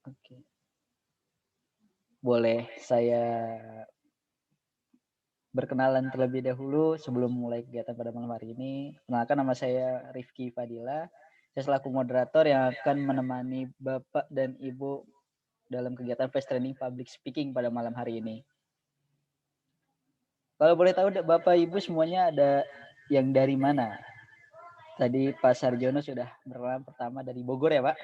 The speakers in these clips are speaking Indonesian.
Oke. Boleh saya berkenalan terlebih dahulu sebelum mulai kegiatan pada malam hari ini. Perkenalkan, nama saya Rifki Fadila. Saya selaku moderator yang akan menemani Bapak dan Ibu dalam kegiatan Fast Training Public Speaking pada malam hari ini. Kalau boleh tahu Bapak Ibu semuanya ada yang dari mana? Tadi Pak Sarjono sudah berkenalan pertama dari Bogor ya Pak?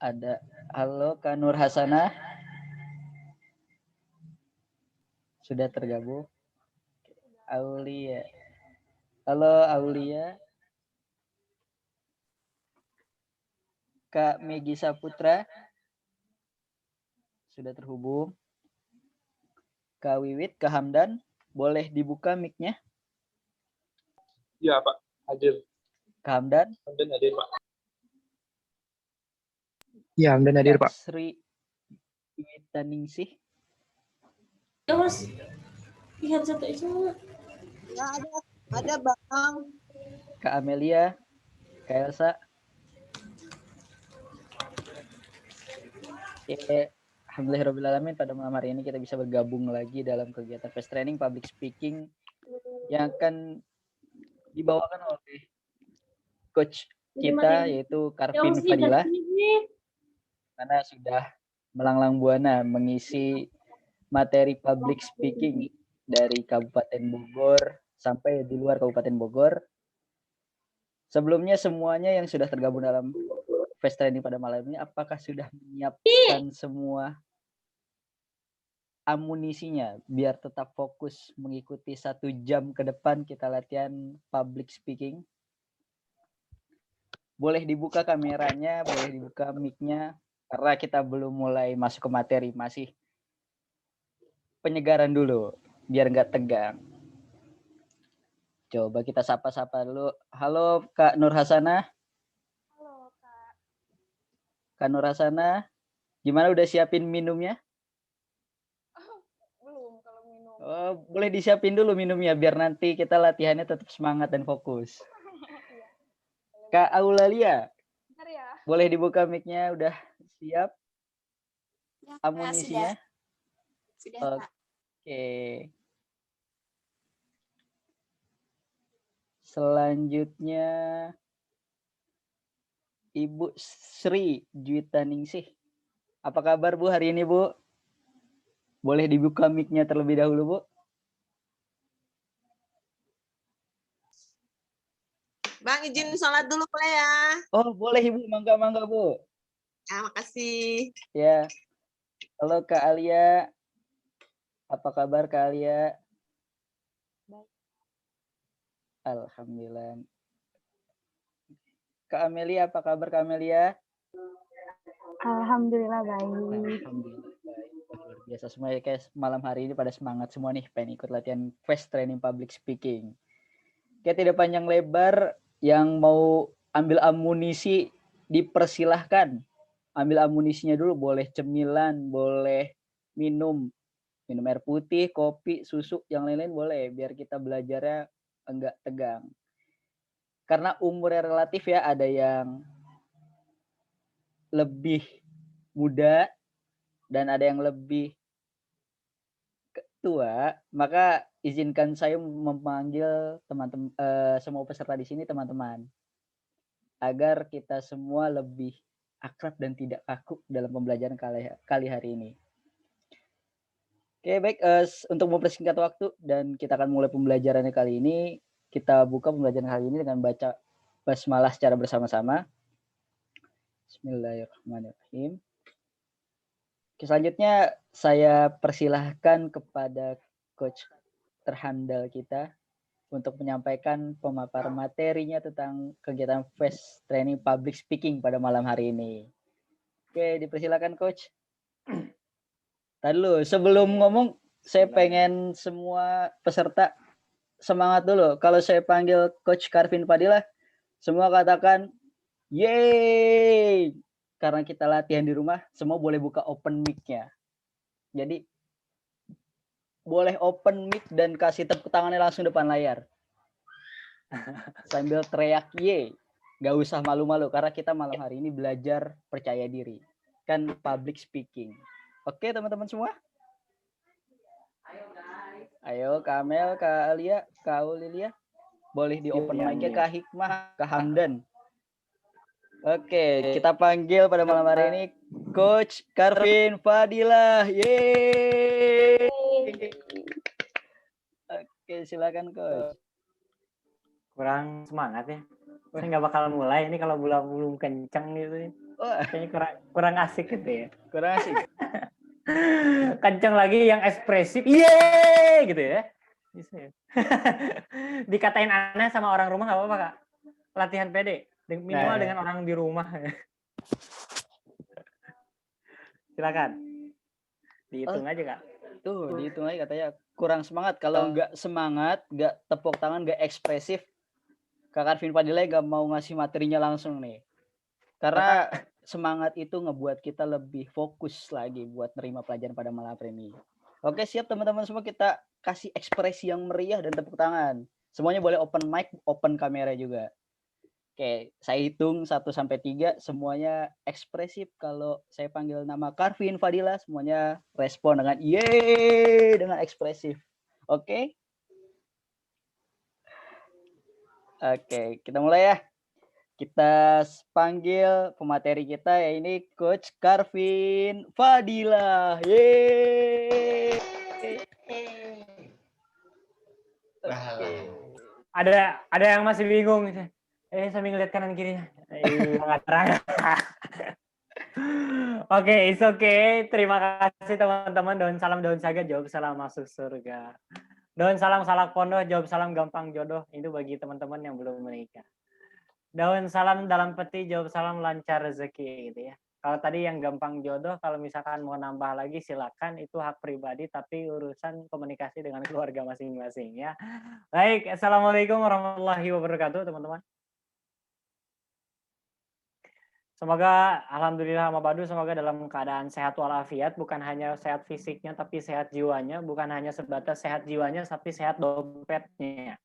Ada. Halo Kak Nur Hasanah. Sudah tergabung. Aulia. Halo Aulia. Kak Megi Saputra. Sudah terhubung. Kak Wiwit, Kak Hamdan. Boleh dibuka mic-nya? Iya Pak, hadir. Kak Hamdan. Hamdan hadir Pak. Iya, Hamdan hadir Pak. Sri Witaningsih. Terus lihat satu itu. Ya, ada Bang. Kak Amelia, Kak Elsa. Alhamdulillahirrahmanirrahim, pada malam hari ini kita bisa bergabung lagi dalam kegiatan Fast Training Public Speaking yang akan dibawakan oleh coach kita yaitu Karvin Fadila, karena sudah melanglang buana mengisi materi public speaking dari Kabupaten Bogor sampai di luar Kabupaten Bogor. Sebelumnya semuanya yang sudah tergabung dalam Fast Training pada malam ini, apakah sudah menyiapkan semua amunisinya biar tetap fokus mengikuti 1 jam ke depan kita latihan public speaking? Boleh dibuka kameranya, boleh dibuka mic-nya, karena kita belum mulai masuk ke materi, masih penyegaran dulu biar nggak tegang. Coba kita sapa-sapa dulu. Halo Kak Nur Hasanah. Halo Kak. Kak Nur Hasanah, gimana, udah siapin minumnya? Belum kalau minum. Oh, boleh disiapin dulu minumnya biar nanti kita latihannya tetap semangat dan fokus. Kak Aulalia, Bentar ya. boleh dibuka mic-nya, udah siap Ya, amunisinya? Sudah Pak. Oke. Selanjutnya Ibu Sri Juitaningsih. Apa kabar Bu hari ini Bu? Boleh dibuka mic-nya terlebih dahulu Bu? Bang, izin sholat dulu boleh ya? Oh boleh Ibu, mangga Bu. Ya, makasih. Ya. Halo Kak Alia. Apa kabar Kak Alia? Baik. Alhamdulillah. Kak Amelia, apa kabar Kak Amelia? Alhamdulillah baik. Alhamdulillah baik. Luar biasa semua ya guys. Malam hari ini pada semangat semua nih pengen ikut latihan Fast Training Public Speaking. Kayak tidak panjang lebar, yang mau ambil amunisi dipersilahkan. Ambil amunisinya dulu, boleh cemilan, boleh minum air putih, kopi, susu, yang lain-lain boleh, biar kita belajarnya enggak tegang. Karena umurnya relatif ya, ada yang lebih muda dan ada yang lebih tua, maka izinkan saya memanggil teman-teman semua peserta di sini teman-teman, agar kita semua lebih akrab dan tidak kaku dalam pembelajaran kali hari ini. Oke, baik, untuk mempersingkat waktu dan kita akan mulai pembelajarannya kali ini, kita buka pembelajaran kali ini dengan baca basmalah secara bersama-sama. Bismillahirrahmanirrahim. Selanjutnya saya persilahkan kepada coach terhandal kita untuk menyampaikan pemaparan materinya tentang kegiatan Fast Training Public Speaking pada malam hari ini. Oke, dipersilakan coach. Tadi dulu, sebelum ngomong saya pengen semua peserta semangat dulu. Kalau saya panggil coach Karvin Fadila, semua katakan yeay. Karena kita latihan di rumah, semua boleh buka open mic-nya. Jadi boleh open mic dan kasih tepuk tangannya langsung depan layar. Sambil teriak ye. Gak usah malu-malu karena kita malam hari ini belajar percaya diri. Kan public speaking. Oke teman-teman semua? Ayo Kak Amel, Kak Alia, Kak Aulilia. Boleh di open mic-nya Kak Hikmah, Kak Hamdan. Oke, kita panggil pada malam hari ini Coach Karvin Fadilah. Yeay. Oke, silakan Coach. Kurang semangat ya. Saya nggak bakal mulai ini kalau belum kenceng gitu. Wah, Kayaknya kurang asik gitu ya. kurang asik. Kenceng lagi yang ekspresif, yeay gitu ya. Bisa ya. Dikatain aneh sama orang rumah nggak apa-apa Kak. Latihan PD minimal dengan orang di rumah. Silakan. Dihitung aja Kak. Tuh, dihitung aja katanya kurang semangat. Kalau nggak semangat, nggak tepuk tangan, nggak ekspresif, Kak Karvin Fadilah nggak mau ngasih materinya langsung nih. Karena semangat itu ngebuat kita lebih fokus lagi buat nerima pelajaran pada malam hari ini. Oke, siap teman-teman semua, kita kasih ekspresi yang meriah dan tepuk tangan. Semuanya boleh open mic, open kamera juga. Oke, saya hitung 1 sampai 3, semuanya ekspresif. Kalau saya panggil nama Karvin Fadilah, semuanya respon dengan yeay, dengan ekspresif. Oke? Oke, kita mulai ya. Kita panggil pemateri kita, ya ini Coach Karvin Fadilah. Yeay. Oke. Ada yang masih bingung. Sambil ngeliat kanan kirinya. Nggak terang. Oke, it's okay. Terima kasih teman-teman. Daun salam daun saga, jawab salam masuk surga. Daun salam salak pondok, jawab salam gampang jodoh. Itu bagi teman-teman yang belum menikah. Daun salam dalam peti, jawab salam lancar rezeki gitu ya. Kalau tadi yang gampang jodoh, kalau misalkan mau nambah lagi silakan, itu hak pribadi tapi urusan komunikasi dengan keluarga masing-masing ya. Baik, assalamualaikum warahmatullahi wabarakatuh teman-teman. Semoga alhamdulillah mabadu, semoga dalam keadaan sehat walafiat, bukan hanya sehat fisiknya tapi sehat jiwanya, bukan hanya sebatas sehat jiwanya tapi sehat dompetnya.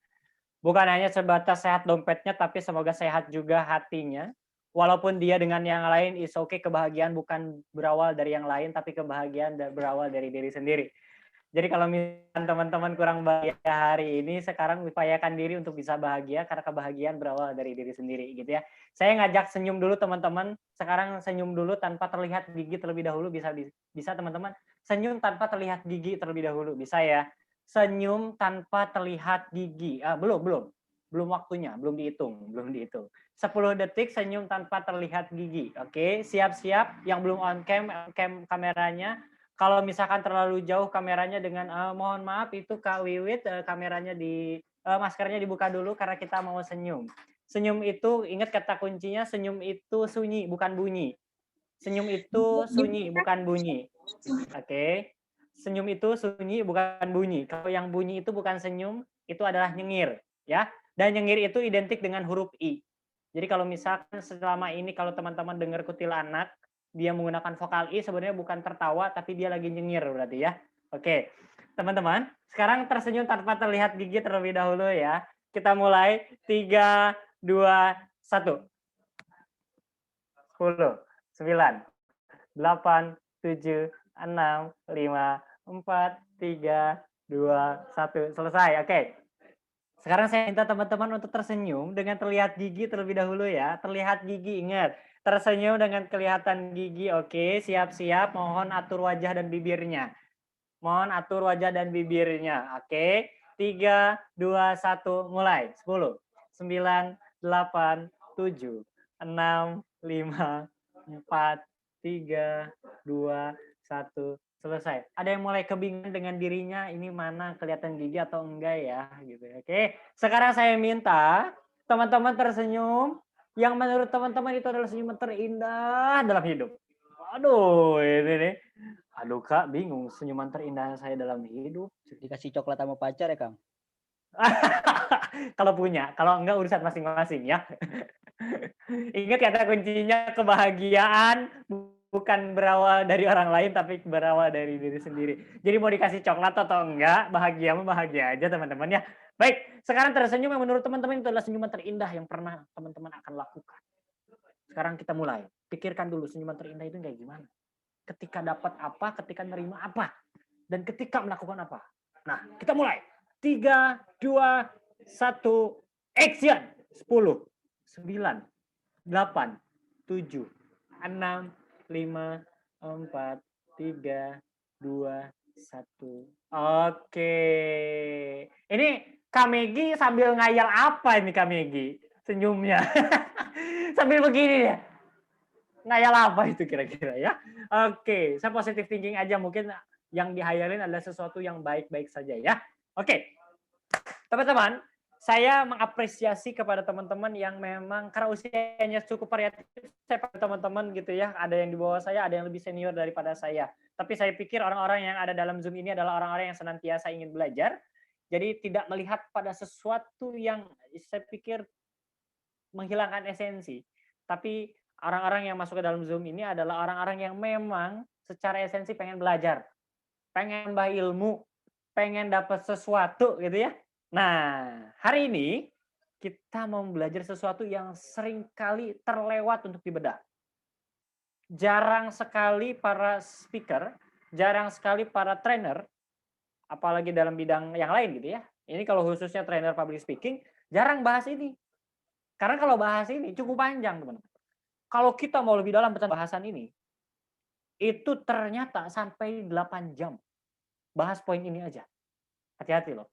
Bukan hanya sebatas sehat dompetnya, tapi semoga sehat juga hatinya. Walaupun dia dengan yang lain, is okay, kebahagiaan bukan berawal dari yang lain, tapi kebahagiaan berawal dari diri sendiri. Jadi kalau misalkan teman-teman kurang bahagia hari ini, sekarang upayakan diri untuk bisa bahagia, karena kebahagiaan berawal dari diri sendiri, gitu ya. Saya ngajak senyum dulu teman-teman. Sekarang senyum dulu tanpa terlihat gigi terlebih dahulu, bisa teman-teman. Senyum tanpa terlihat gigi terlebih dahulu, bisa ya. Senyum tanpa terlihat gigi. Belum waktunya, belum dihitung. 10 detik senyum tanpa terlihat gigi. Oke, siap-siap. Yang belum on cam kameranya. Kalau misalkan terlalu jauh kameranya dengan mohon maaf itu Kak Wiwit, kameranya maskernya dibuka dulu karena kita mau senyum. Senyum itu, ingat kata kuncinya, senyum itu sunyi bukan bunyi. Senyum itu sunyi bukan bunyi. Oke. Senyum itu sunyi bukan bunyi. Kalau yang bunyi itu bukan senyum, itu adalah nyengir, ya. Dan nyengir itu identik dengan huruf I. Jadi kalau misalkan selama ini kalau teman-teman dengar kuntilanak, dia menggunakan vokal I, sebenarnya bukan tertawa, tapi dia lagi nyengir berarti ya. Oke, teman-teman, sekarang tersenyum tanpa terlihat gigi terlebih dahulu ya. Kita mulai, 3, 2, 1. 10, 9, 8, 7, 6, 5, 4, 3, 2, 1. Selesai, oke. Sekarang saya minta teman-teman untuk tersenyum dengan terlihat gigi terlebih dahulu ya. Terlihat gigi, ingat. Tersenyum dengan kelihatan gigi, oke. Siap-siap, mohon atur wajah dan bibirnya. Mohon atur wajah dan bibirnya, oke. 3, 2, 1, mulai. 10, 9, 8, 7, 6, 5, 4, 3, 2, 1. Selesai. Ada yang mulai kebingungan dengan dirinya, ini mana kelihatan gigi atau enggak ya, gitu. Oke. Sekarang saya minta teman-teman tersenyum yang menurut teman-teman itu adalah senyuman terindah dalam hidup. Aduh, ini nih. Aduh Kak, bingung senyuman terindah saya dalam hidup. Dikasih coklat sama pacar ya, Kang? Kalau punya, kalau enggak urusan masing-masing ya. Ingat kata kuncinya, kebahagiaan bukan berawal dari orang lain tapi berawal dari diri sendiri. Jadi mau dikasih coklat atau enggak, bahagia aja teman-teman ya. Baik, sekarang tersenyum yang menurut teman-teman itu adalah senyuman terindah yang pernah teman-teman akan lakukan. Sekarang kita mulai. Pikirkan dulu senyuman terindah itu kayak gimana. Ketika dapat apa, ketika nerima apa, dan ketika melakukan apa. Nah, kita mulai. 3, 2, 1, action. 10, 9, 8, 7, 6, 5, 4, 3, 2, 1. Oke. Ini Kamegi sambil ngayal apa ini Kamegi? Senyumnya. Sambil begini ya. Ngayal apa itu kira-kira ya? Oke, saya positive thinking aja, mungkin yang dihayalin adalah sesuatu yang baik-baik saja ya. Oke. Teman-teman, saya mengapresiasi kepada teman-teman yang memang karena usianya cukup variatif, saya pada teman-teman gitu ya, ada yang di bawah saya, ada yang lebih senior daripada saya. Tapi saya pikir orang-orang yang ada dalam Zoom ini adalah orang-orang yang senantiasa ingin belajar. Jadi tidak melihat pada sesuatu yang saya pikir menghilangkan esensi. Tapi orang-orang yang masuk ke dalam Zoom ini adalah orang-orang yang memang secara esensi pengen belajar, pengen nambah ilmu, pengen dapat sesuatu gitu ya. Nah, hari ini kita mau belajar sesuatu yang seringkali terlewat untuk dibedah. Jarang sekali para speaker, jarang sekali para trainer, apalagi dalam bidang yang lain gitu ya. Ini kalau khususnya trainer public speaking, jarang bahas ini. Karena kalau bahas ini cukup panjang, teman-teman. Kalau kita mau lebih dalam tentang bahasan ini, itu ternyata sampai 8 jam. Bahas poin ini aja. Hati-hati loh.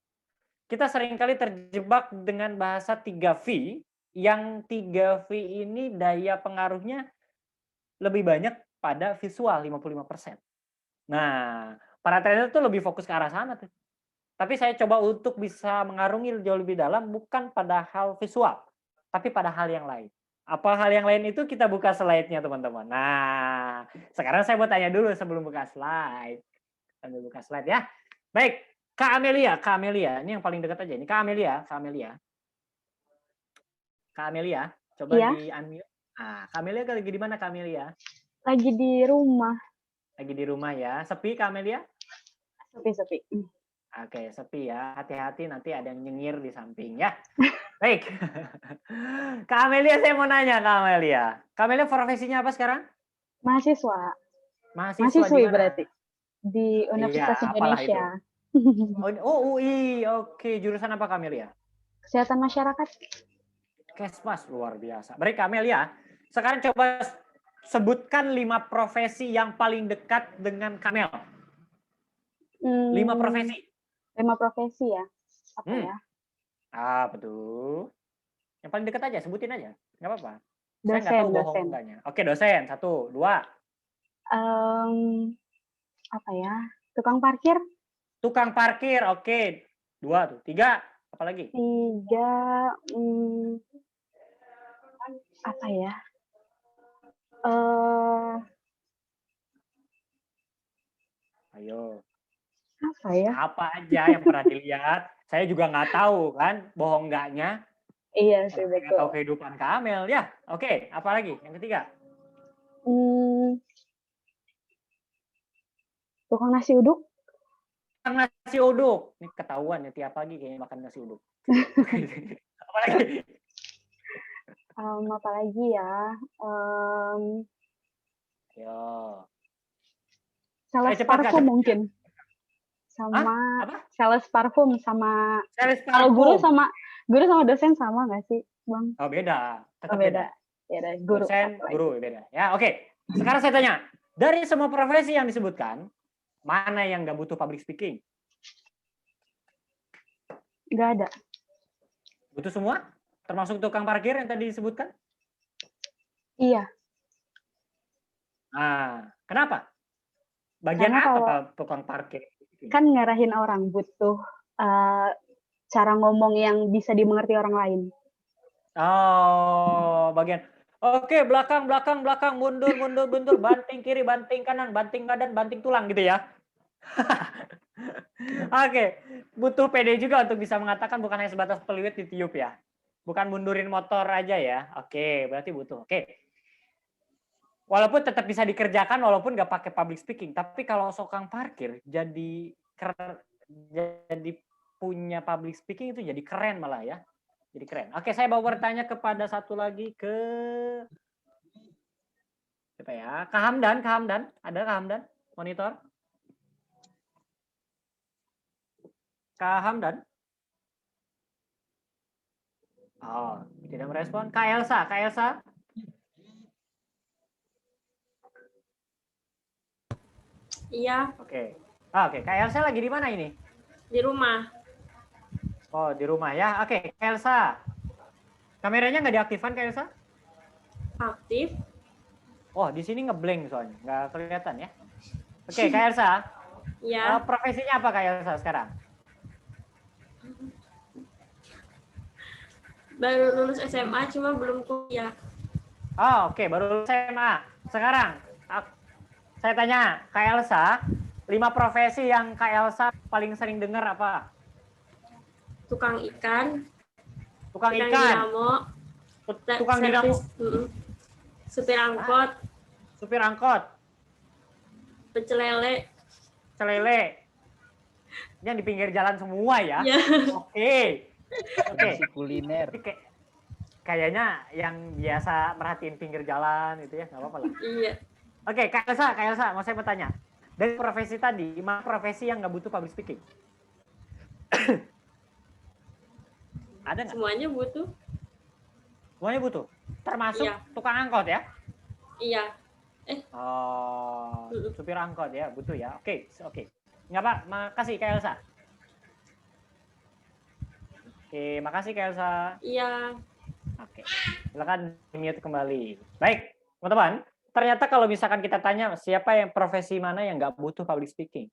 Kita seringkali terjebak dengan bahasa 3V, yang 3V ini daya pengaruhnya lebih banyak pada visual 55%. Nah, para trainer tuh lebih fokus ke arah sana tuh. Tapi saya coba untuk bisa mengarungi jauh lebih dalam bukan pada hal visual, tapi pada hal yang lain. Apa hal yang lain itu kita buka slide-nya teman-teman. Nah, sekarang saya mau tanya dulu sebelum buka slide. Sambil buka slide ya. Baik, Kak Amelia, ini yang paling dekat aja ini. Kak Amelia, coba Iya. di unmute. Nah, Kak Amelia lagi di mana Kak Amelia? Lagi di rumah. Lagi di rumah ya. Sepi Kak Amelia? Sepi-sepi. Oke, sepi ya. Hati-hati nanti ada yang nyengir di samping ya. Baik. Kak Amelia, saya mau nanya Kak Amelia. Kak Amelia profesinya apa sekarang? Mahasiswa. Mahasiswa di Mahasiswi mana? berarti. Di Universitas Iya, apalah Indonesia. Oh, UI. Oke, jurusan apa Kak Amelia? Kesehatan masyarakat. Kesmas, luar biasa. Baik Kak Amelia, sekarang coba sebutkan 5 profesi yang paling dekat dengan Kamel. 5 profesi. 5 profesi ya. Apa ya? Apa tuh? Yang paling dekat aja, sebutin aja. Nggak apa-apa. Saya nggak Dosen, tahu bohong dosen. enggaknya. Oke, dosen. 1, 2. Apa ya? Tukang parkir. Tukang parkir, oke. 2 tuh. 3, apa lagi? 3, apa ya? Ayo. Apa ya? Apa aja yang pernah dilihat. Saya juga nggak tahu kan, bohong enggaknya. Iya sih, Saya nggak betul. tahu kehidupan Kamel. Ya, oke. Apa lagi? Yang ketiga. Tukang nasi uduk. Tukang nasi uduk. Ini ketahuan ya, tiap pagi kayaknya makan nasi uduk. Apa lagi? Apa lagi ya? Yo. Sales Cepat, Kak, parfum cepat. mungkin. Sama Apa? sales parfum sama Sales kalau parfum. guru sama dosen sama nggak sih, Bang? Oh, beda. Tetap Oh, beda. Ya udah, guru. Dosen, satu lagi. guru beda. Ya, oke. Sekarang saya tanya, dari semua profesi yang disebutkan, mana yang nggak butuh public speaking? Nggak ada. Butuh semua? Termasuk tukang parkir yang tadi disebutkan? Iya. Nah, kenapa? Bagian Karena apa tukang parkir? Kan ngarahin orang butuh cara ngomong yang bisa dimengerti orang lain. Oh, bagian. Oke, belakang, mundur, banting kiri, banting kanan, banting badan, banting tulang gitu ya. Oke, butuh pede juga untuk bisa mengatakan bukan hanya sebatas peluit ditiup ya. Bukan mundurin motor aja ya. Oke, berarti butuh. Oke. Walaupun tetap bisa dikerjakan walaupun nggak pakai public speaking, tapi kalau tukang parkir jadi punya public speaking itu jadi keren malah ya. Jadi keren. Oke, saya mau bertanya kepada satu lagi ke siapa ya? Kak Hamdan, Kak Hamdan. Ada Kak Hamdan? Monitor. Kak Hamdan. Oh, tidak merespon. Kak Elsa, Kak Elsa. Iya, Oke. Oke, Kak Elsa lagi di mana ini? di rumah. Oh, di rumah ya. Oke, Kak Elsa. Kameranya nggak diaktifkan, Kak Elsa? Aktif. Oh, di sini ngeblank soalnya, nggak kelihatan ya. Oke, Kak Elsa. Iya, Profesinya apa Kak Elsa sekarang? baru lulus SMA cuma belum kuliah. Oh, oke, baru lulus SMA. Sekarang, saya tanya, Kak Elsa, 5 profesi yang Kak Elsa paling sering dengar apa? Tukang ikan, Tukang tukang ikan, dinamo, tukang dinamo, supir angkot, supir angkot, pecel lele. celele. Yang di pinggir jalan semua ya? Ya. Oke. Kondisi kuliner. Kayaknya yang biasa merhatiin pinggir jalan itu ya, nggak apa-apa lah. Iya. Oke, Kak Elsa, mau saya bertanya. Dari profesi tadi, mana profesi yang nggak butuh public speaking? Ada nggak? Semuanya butuh. Semuanya butuh? Termasuk Iya. tukang angkot ya? Iya. Oh, supir angkot ya, butuh ya. Oke. Nggak Pak, makasih Kak Elsa. Oke, makasih Kak Elsa. Iya. Oke, silakan mute kembali. Baik, teman-teman. Ternyata kalau misalkan kita tanya siapa yang profesi mana yang nggak butuh public speaking,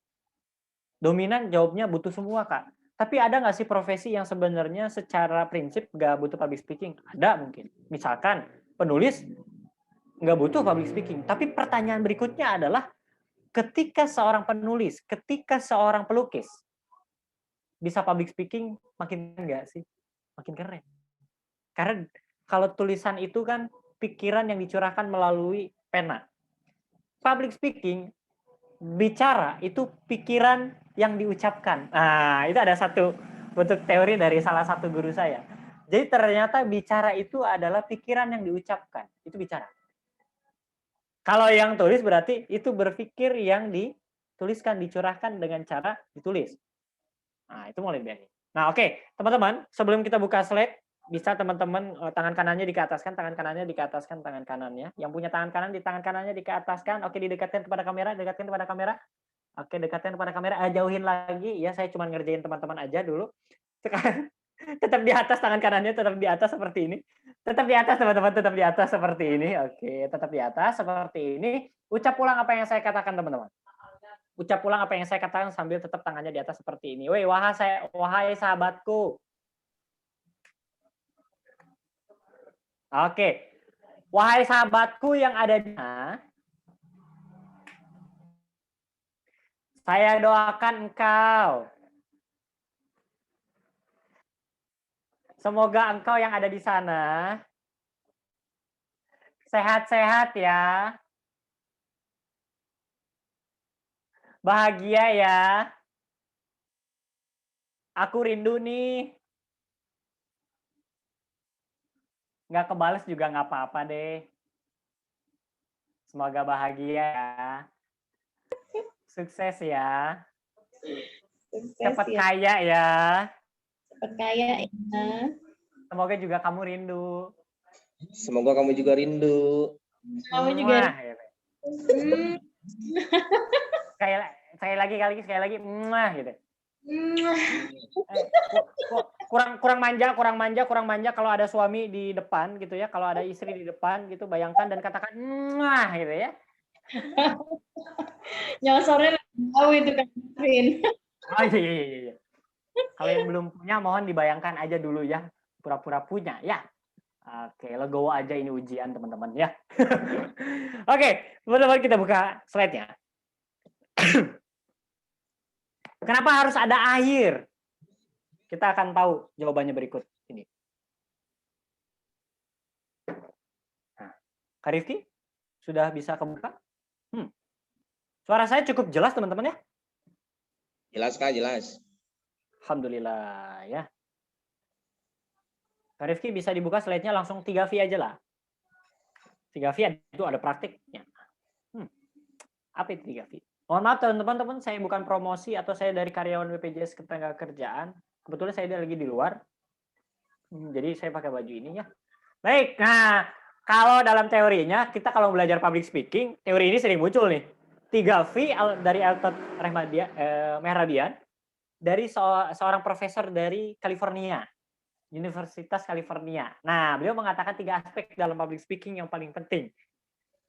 dominan jawabnya butuh semua Kak. Tapi ada nggak sih profesi yang sebenarnya secara prinsip nggak butuh public speaking? Ada mungkin. Misalkan penulis nggak butuh public speaking. Tapi pertanyaan berikutnya adalah ketika seorang penulis, ketika seorang pelukis bisa public speaking, makin nggak sih? Makin keren. Karena kalau tulisan itu kan pikiran yang dicurahkan melalui pena. Public speaking, bicara itu pikiran yang diucapkan. Nah, itu ada satu bentuk teori dari salah satu guru saya. Jadi ternyata bicara itu adalah pikiran yang diucapkan. Itu bicara. Kalau yang tulis berarti itu berpikir yang dituliskan, dicurahkan dengan cara ditulis. Nah, itu mulai dari. Nah, oke, teman-teman, sebelum kita buka slide, bisa teman-teman tangan kanannya dikeataskan, tangan kanannya dikeataskan, tangan kanannya. Yang punya tangan kanan di tangan kanannya dikeataskan. Oke, didekatkan kepada kamera, dekatkan kepada kamera. Oke, dekatkan kepada kamera. Jauhin lagi ya, saya cuma ngerjain teman-teman aja dulu. Sekarang tetap di atas tangan kanannya, tetap di atas seperti ini. Tetap di atas teman-teman, tetap di atas seperti ini. Oke, tetap di atas seperti ini. Ucap ulang apa yang saya katakan teman-teman. Ucap ulang apa yang saya katakan sambil tetap tangannya di atas seperti ini. Wahai sahabatku. Oke. Wahai sahabatku yang ada di sana. Saya doakan engkau. Semoga engkau yang ada di sana sehat-sehat ya. Bahagia ya. Aku rindu nih. Nggak kebales juga nggak apa-apa deh. Semoga bahagia ya. Sukses ya. Cepat kaya ya. Cepat kaya ya. Semoga juga kamu rindu. Semoga kamu juga rindu. Kamu juga. Sekali lagi, gitu. Kurang manja kalau ada suami di depan gitu ya, kalau ada istri di depan gitu, bayangkan dan katakan gitu ya. Nyosornya jauh itu kan, Vin. Oh iya. Kalau yang belum punya mohon dibayangkan aja dulu ya, pura-pura punya ya. Oke, legowo aja ini ujian teman-teman ya. Oke, teman-teman kita buka slide-nya. Kenapa harus ada akhir? Kita akan tahu jawabannya berikut ini. Nah, Kak Rifki, sudah bisa kebuka? Suara saya cukup jelas teman-teman ya? Jelas Kak, jelas. Alhamdulillah ya. Kak Rifki bisa dibuka slide-nya langsung 3V aja lah. 3V itu ada praktiknya. Apa itu 3V? Mohon maaf teman-teman, saya bukan promosi atau saya dari karyawan BPJS Ketenagakerjaan. Kebetulan saya lagi di luar. Jadi saya pakai baju ini ya. Baik, nah kalau dalam teorinya, kita kalau belajar public speaking, teori ini sering muncul nih. 3V dari Elton Mehradian, dari seorang profesor dari California. Universitas California. Nah, beliau mengatakan 3 aspek dalam public speaking yang paling penting.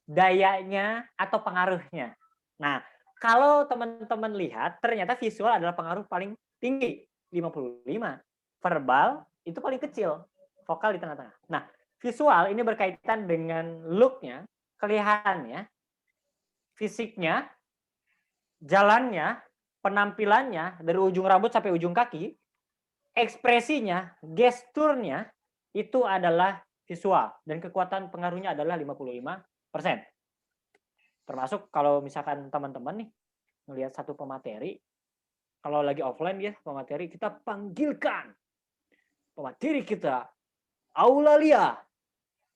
Dayanya atau pengaruhnya. Nah, kalau teman-teman lihat, ternyata visual adalah pengaruh paling tinggi, 55. Verbal itu paling kecil, vokal di tengah-tengah. Nah, visual ini berkaitan dengan look-nya, kelihatannya, fisiknya, jalannya, penampilannya, dari ujung rambut sampai ujung kaki, ekspresinya, gesturnya, itu adalah visual. Dan kekuatan pengaruhnya adalah 55%. Termasuk kalau misalkan teman-teman nih, melihat satu pemateri, kalau lagi offline ya, pemateri kita panggilkan. Pemateri kita, Aulalia,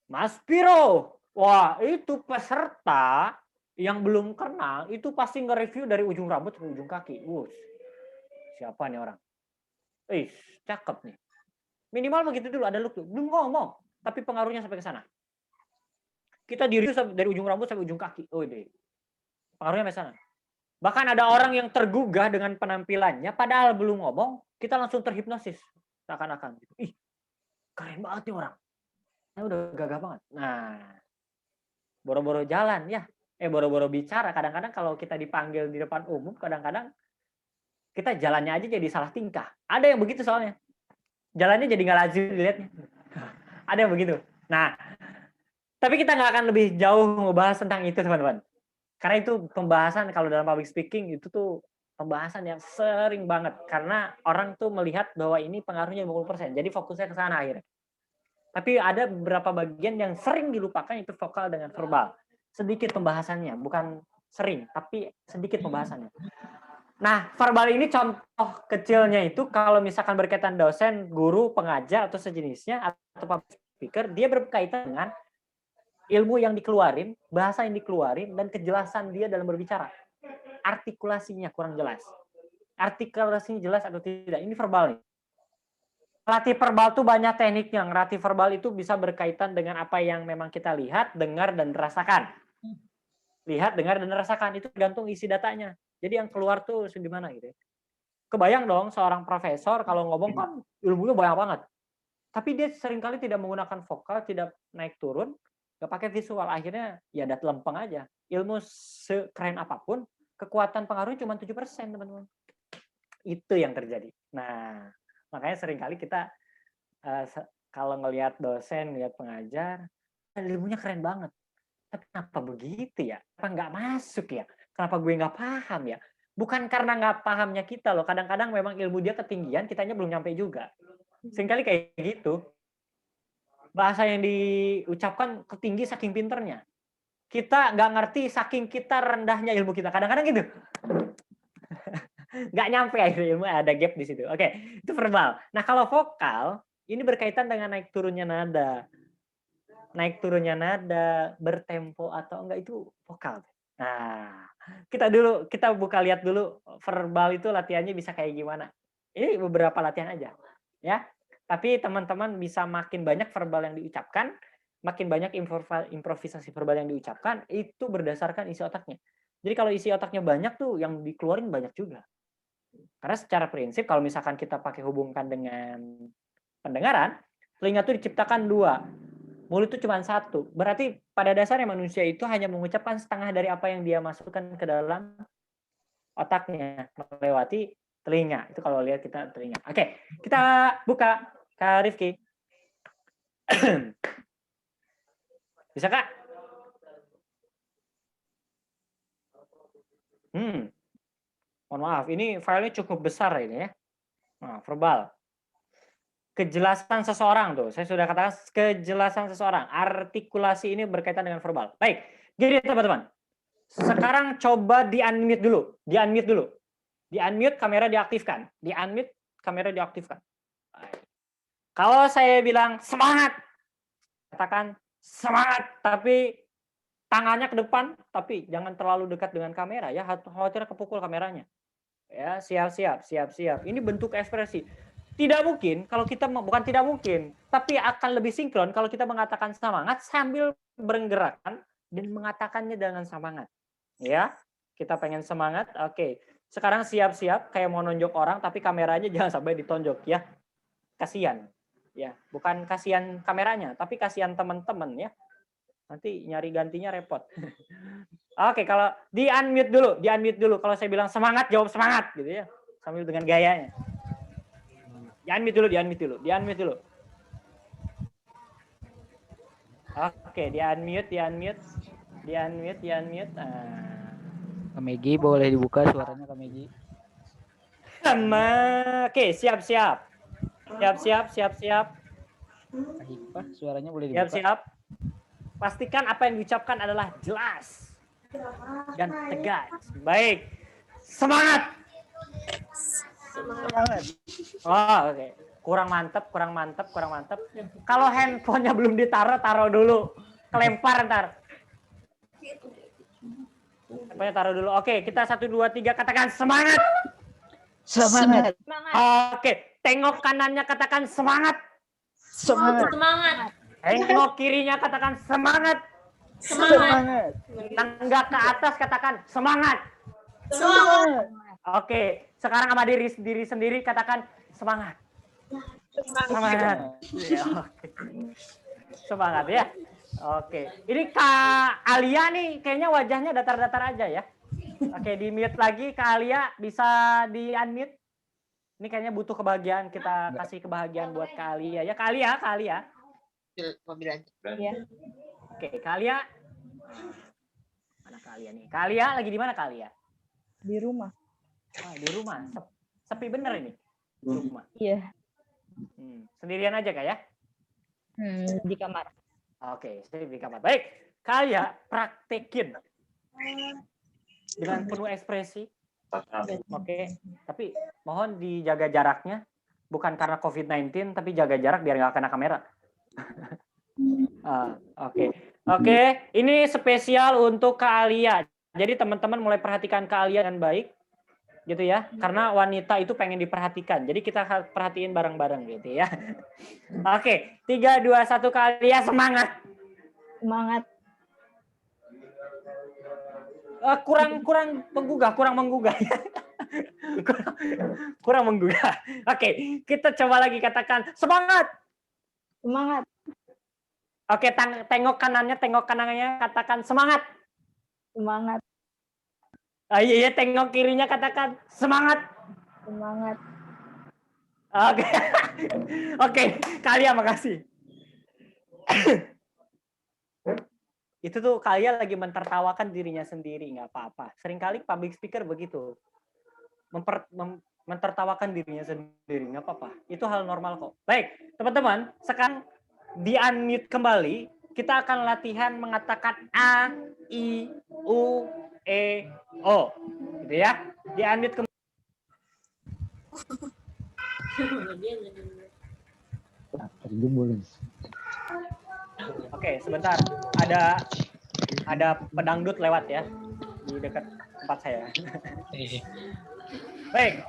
Mas Piro. Wah, itu peserta yang belum kenal, itu pasti nge-review dari ujung rambut ke ujung kaki. Siapa nih orang? Cakep nih. Minimal begitu dulu, ada look tuh. Belum ngomong, tapi pengaruhnya sampai ke sana. Kita diri dari ujung rambut sampai ujung kaki. Pengaruhnya sampai sana. Bahkan ada orang yang tergugah dengan penampilannya, padahal belum ngomong, kita langsung terhipnosis. Seakan-akan. Keren banget nih orang. Udah gagah banget. Nah, boro-boro jalan ya. Boro-boro bicara. Kadang-kadang kalau kita dipanggil di depan umum, kadang-kadang kita jalannya aja jadi salah tingkah. Ada yang begitu soalnya. Jalannya jadi nggak lazim dilihatnya. Ada yang begitu. Nah, tapi kita nggak akan lebih jauh membahas tentang itu, teman-teman. Karena itu pembahasan kalau dalam public speaking itu tuh pembahasan yang sering banget. Karena orang tuh melihat bahwa ini pengaruhnya 50%. Jadi fokusnya ke sana akhirnya. Tapi ada beberapa bagian yang sering dilupakan, itu vokal dengan verbal. Sedikit pembahasannya, bukan sering, tapi sedikit pembahasannya. Nah, verbal ini contoh kecilnya itu kalau misalkan berkaitan dosen, guru, pengajar, atau sejenisnya, atau public speaker, dia berkaitan dengan ilmu yang dikeluarin, bahasa yang dikeluarin, dan kejelasan dia dalam berbicara. Artikulasinya kurang jelas. Artikulasinya jelas atau tidak, ini verbal nih. Latih verbal itu banyak tekniknya. Latih verbal itu bisa berkaitan dengan apa yang memang kita lihat, dengar, dan rasakan. Lihat, dengar, dan rasakan. Itu tergantung isi datanya. Jadi yang keluar tuh di mana gitu. Kebayang dong seorang profesor kalau ngomong kan ilmunya banyak banget. Tapi dia seringkali tidak menggunakan vokal, tidak naik turun, nggak pakai visual. Akhirnya ya dat lempeng aja. Ilmu sekeren apapun, kekuatan pengaruhnya cuma 7%, teman-teman. Itu yang terjadi. Nah, makanya seringkali kita kalau ngelihat dosen, ngelihat pengajar, ilmunya keren banget. Tapi kenapa begitu ya? Kenapa nggak masuk ya? Kenapa gue nggak paham ya? Bukan karena nggak pahamnya kita loh. Kadang-kadang memang ilmu dia ketinggian, kitanya belum nyampe juga. Seringkali kayak gitu. Bahasa yang diucapkan ketinggi saking pinternya. Kita nggak ngerti saking kita rendahnya ilmu kita. Kadang-kadang gitu. Nggak nyampe akhirnya ilmu, ada gap di situ. Oke, itu verbal. Nah, kalau vokal, ini berkaitan dengan naik turunnya nada. Naik turunnya nada, bertempo atau enggak, itu vokal. Nah, kita lihat dulu verbal itu latihannya bisa kayak gimana. Ini beberapa latihan aja, ya. Tapi teman-teman bisa makin banyak verbal yang diucapkan, makin banyak improvisasi verbal yang diucapkan, itu berdasarkan isi otaknya. Jadi kalau isi otaknya banyak tuh, yang dikeluarin banyak juga. Karena secara prinsip kalau misalkan kita pakai hubungkan dengan pendengaran, telinga itu diciptakan 2. Mulut itu cuma 1. Berarti pada dasarnya manusia itu hanya mengucapkan setengah dari apa yang dia masukkan ke dalam otaknya melewati telinga. Itu kalau lihat kita telinga. Oke, kita buka Kak Rifki. Bisa Kak? Mohon maaf, ini filenya cukup besar ini ya. Nah, verbal. Kejelasan seseorang tuh, saya sudah katakan kejelasan seseorang. Artikulasi ini berkaitan dengan verbal. Baik, jadi teman-teman. Sekarang coba di-unmute dulu. Di-unmute dulu. Di-unmute, kamera diaktifkan. Di-unmute, kamera diaktifkan. Kalau saya bilang semangat, katakan semangat, tapi tangannya ke depan, tapi jangan terlalu dekat dengan kamera ya, khawatir kepukul kameranya. Ya, siap. Ini bentuk ekspresi. Tidak mungkin kalau kita bukan tidak mungkin, tapi akan lebih sinkron kalau kita mengatakan semangat sambil bergerakan dan mengatakannya dengan semangat. Ya, kita pengen semangat. Oke. Sekarang siap-siap kayak mau nunjuk orang tapi kameranya jangan sampai ditonjok ya. Kasihan. Ya, bukan kasihan kameranya, tapi kasihan teman-teman ya. Nanti nyari gantinya repot. Oke, kalau di-unmute dulu. Kalau saya bilang semangat, jawab semangat gitu ya. Sambil dengan gayanya. Di-unmute dulu. Oke, di-unmute. Kak Megi boleh dibuka suaranya Kak Megi. Oke, siap. Kak Hikmah suaranya boleh dibuka. Siap. Pastikan apa yang diucapkan adalah jelas dan tegas. Baik. Semangat. Oh, oke. Kurang mantep. Kalau handphonenya belum ditaruh, taruh dulu. Kelempar ntar. Handphonenya taruh dulu. Oke, kita 1, 2, 3 katakan semangat. Semangat. Oke, tengok kanannya katakan semangat. Semangat. Tengok kirinya katakan semangat. Semangat. Tangga ke atas katakan semangat. Semangat. Oke, sekarang sama diri sendiri katakan semangat. Semangat. Ya, oke. Semangat ya. Oke. Ini Kak Alia nih kayaknya wajahnya datar-datar aja ya. Oke, di mute lagi Kak Alia, bisa di unmute. Ini kayaknya butuh kebahagiaan, kita kasih kebahagiaan buat Kak Alia ya. Kak Alia. Mobil aja. Iya. Oke, Kak Alia. Mana Kak Alia nih? Kak Alia lagi di mana Kak Alia? Di rumah. Di rumah. Sepi bener ini. Di rumah. Iya. Sendirian aja Kak ya? Di kamar. Oke, saya di kamar. Baik, Kak Alia praktekin dengan penuh ekspresi. Oke, tapi mohon dijaga jaraknya. Bukan karena COVID-19, tapi jaga jarak biar nggak kena kamera. Oke. Ini spesial untuk Kak Alia. Jadi teman-teman mulai perhatikan Kak Alia dengan baik, gitu ya. Karena wanita itu pengen diperhatikan. Jadi kita harus perhatiin bareng-bareng, gitu ya. Oke, 3, 2, 1 Kak Alia semangat. Semangat. Kurang menggugah. kurang menggugah. Oke, kita coba lagi katakan semangat. Semangat. Oke, tengok kanannya katakan semangat. Semangat. Iya, tengok kirinya katakan semangat. Semangat. Oke, Kalian makasih. Itu tuh kalian lagi mentertawakan dirinya sendiri, nggak apa-apa. Seringkali public speaker begitu. Mentertawakan dirinya sendiri, nggak apa-apa. Itu hal normal kok. Baik, teman-teman, sekarang di-unmute kembali. Kita akan latihan mengatakan A, I, U, E, O. Gitu ya. Di-unmute kembali. Oke, sebentar. Ada pedangdut lewat ya di dekat tempat saya. Baik.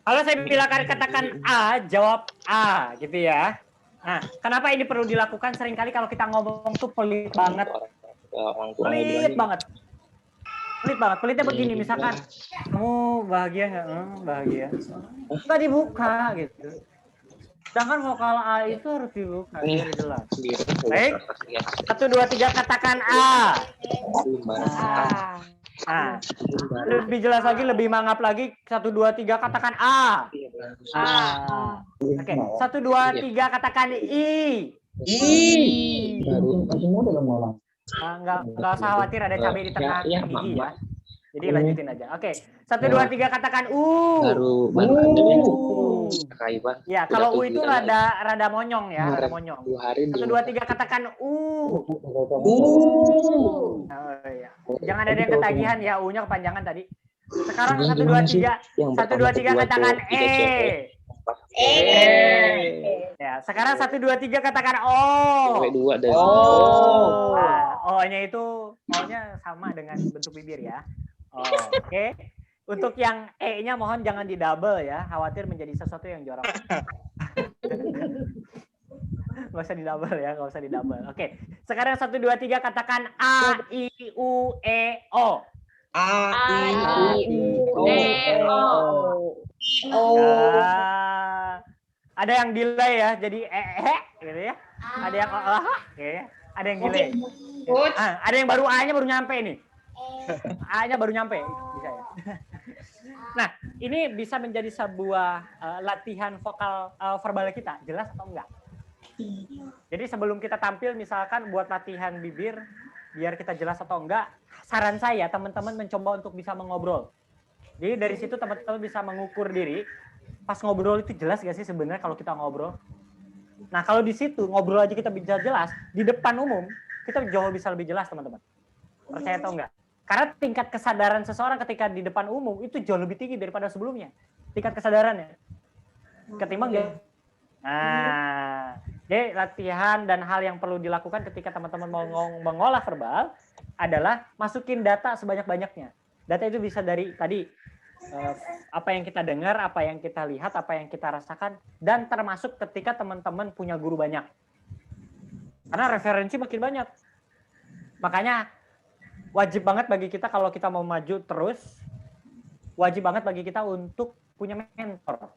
Kalau saya bilang katakan A, jawab A, gitu ya. Nah, kenapa ini perlu dilakukan? Seringkali kalau kita ngomong tuh pelit banget. Pelitnya begini, misalkan kamu bahagia nggak? Bahagia. Nggak dibuka gitu. Sedangkan vokal A itu harus dibuka, biar jelas. Baik. 1, 2, 3 katakan A. A. Lebih jelas lagi, lebih mangap lagi. 1, 2, 3 katakan A. Oke. 1, 2, 3 katakan I. Enggak usah khawatir ada cabai di tengah gigi ya. Jadi lanjutin aja. Oke. 1, 2, 3 katakan U. Ya, kalau U itu rada monyong ya, rada monyong. 1, 2, 3 katakan U. Oh, iya. Jangan ada yang ketagihan ya, U-nya kepanjangan tadi. Sekarang Ini 1, 2, gimana sih? 3. Yang 1, 2, 3 kedua katakan cowok, tiga cewek. Ya, sekarang 1, 2, 3 katakan O. Cewek 2 dari Nah, O-nya itu O-nya sama dengan bentuk bibir ya. Oke. Untuk yang E-nya mohon jangan di double ya, khawatir menjadi sesuatu yang jorok. Nggak usah di double ya, nggak usah di double. Oke. Sekarang 1, 2, 3 katakan A, I, U, E, O. Ya. Ada yang delay ya, jadi gitu ya. Ada yang ya. Ada yang delay. Ada yang baru A-nya baru nyampe nih. A-nya baru nyampe, bisa ya. Nah, ini bisa menjadi sebuah latihan vokal verbal kita, jelas atau enggak? Jadi sebelum kita tampil misalkan buat latihan bibir, biar kita jelas atau enggak, saran saya teman-teman mencoba untuk bisa mengobrol. Jadi dari situ teman-teman bisa mengukur diri, pas ngobrol itu jelas gak sih sebenarnya kalau kita ngobrol? Nah kalau di situ ngobrol aja kita bisa jelas, di depan umum kita jauh bisa lebih jelas teman-teman. Percaya atau enggak? Karena tingkat kesadaran seseorang ketika di depan umum itu jauh lebih tinggi daripada sebelumnya. Tingkat kesadarannya. Ketimbang dia. Nah, jadi latihan dan hal yang perlu dilakukan ketika teman-teman mau mengolah verbal adalah masukin data sebanyak-banyaknya. Data itu bisa dari tadi apa yang kita dengar, apa yang kita lihat, apa yang kita rasakan, dan termasuk ketika teman-teman punya guru banyak. Karena referensi makin banyak. Makanya wajib banget bagi kita kalau kita mau maju terus, wajib banget bagi kita untuk punya mentor.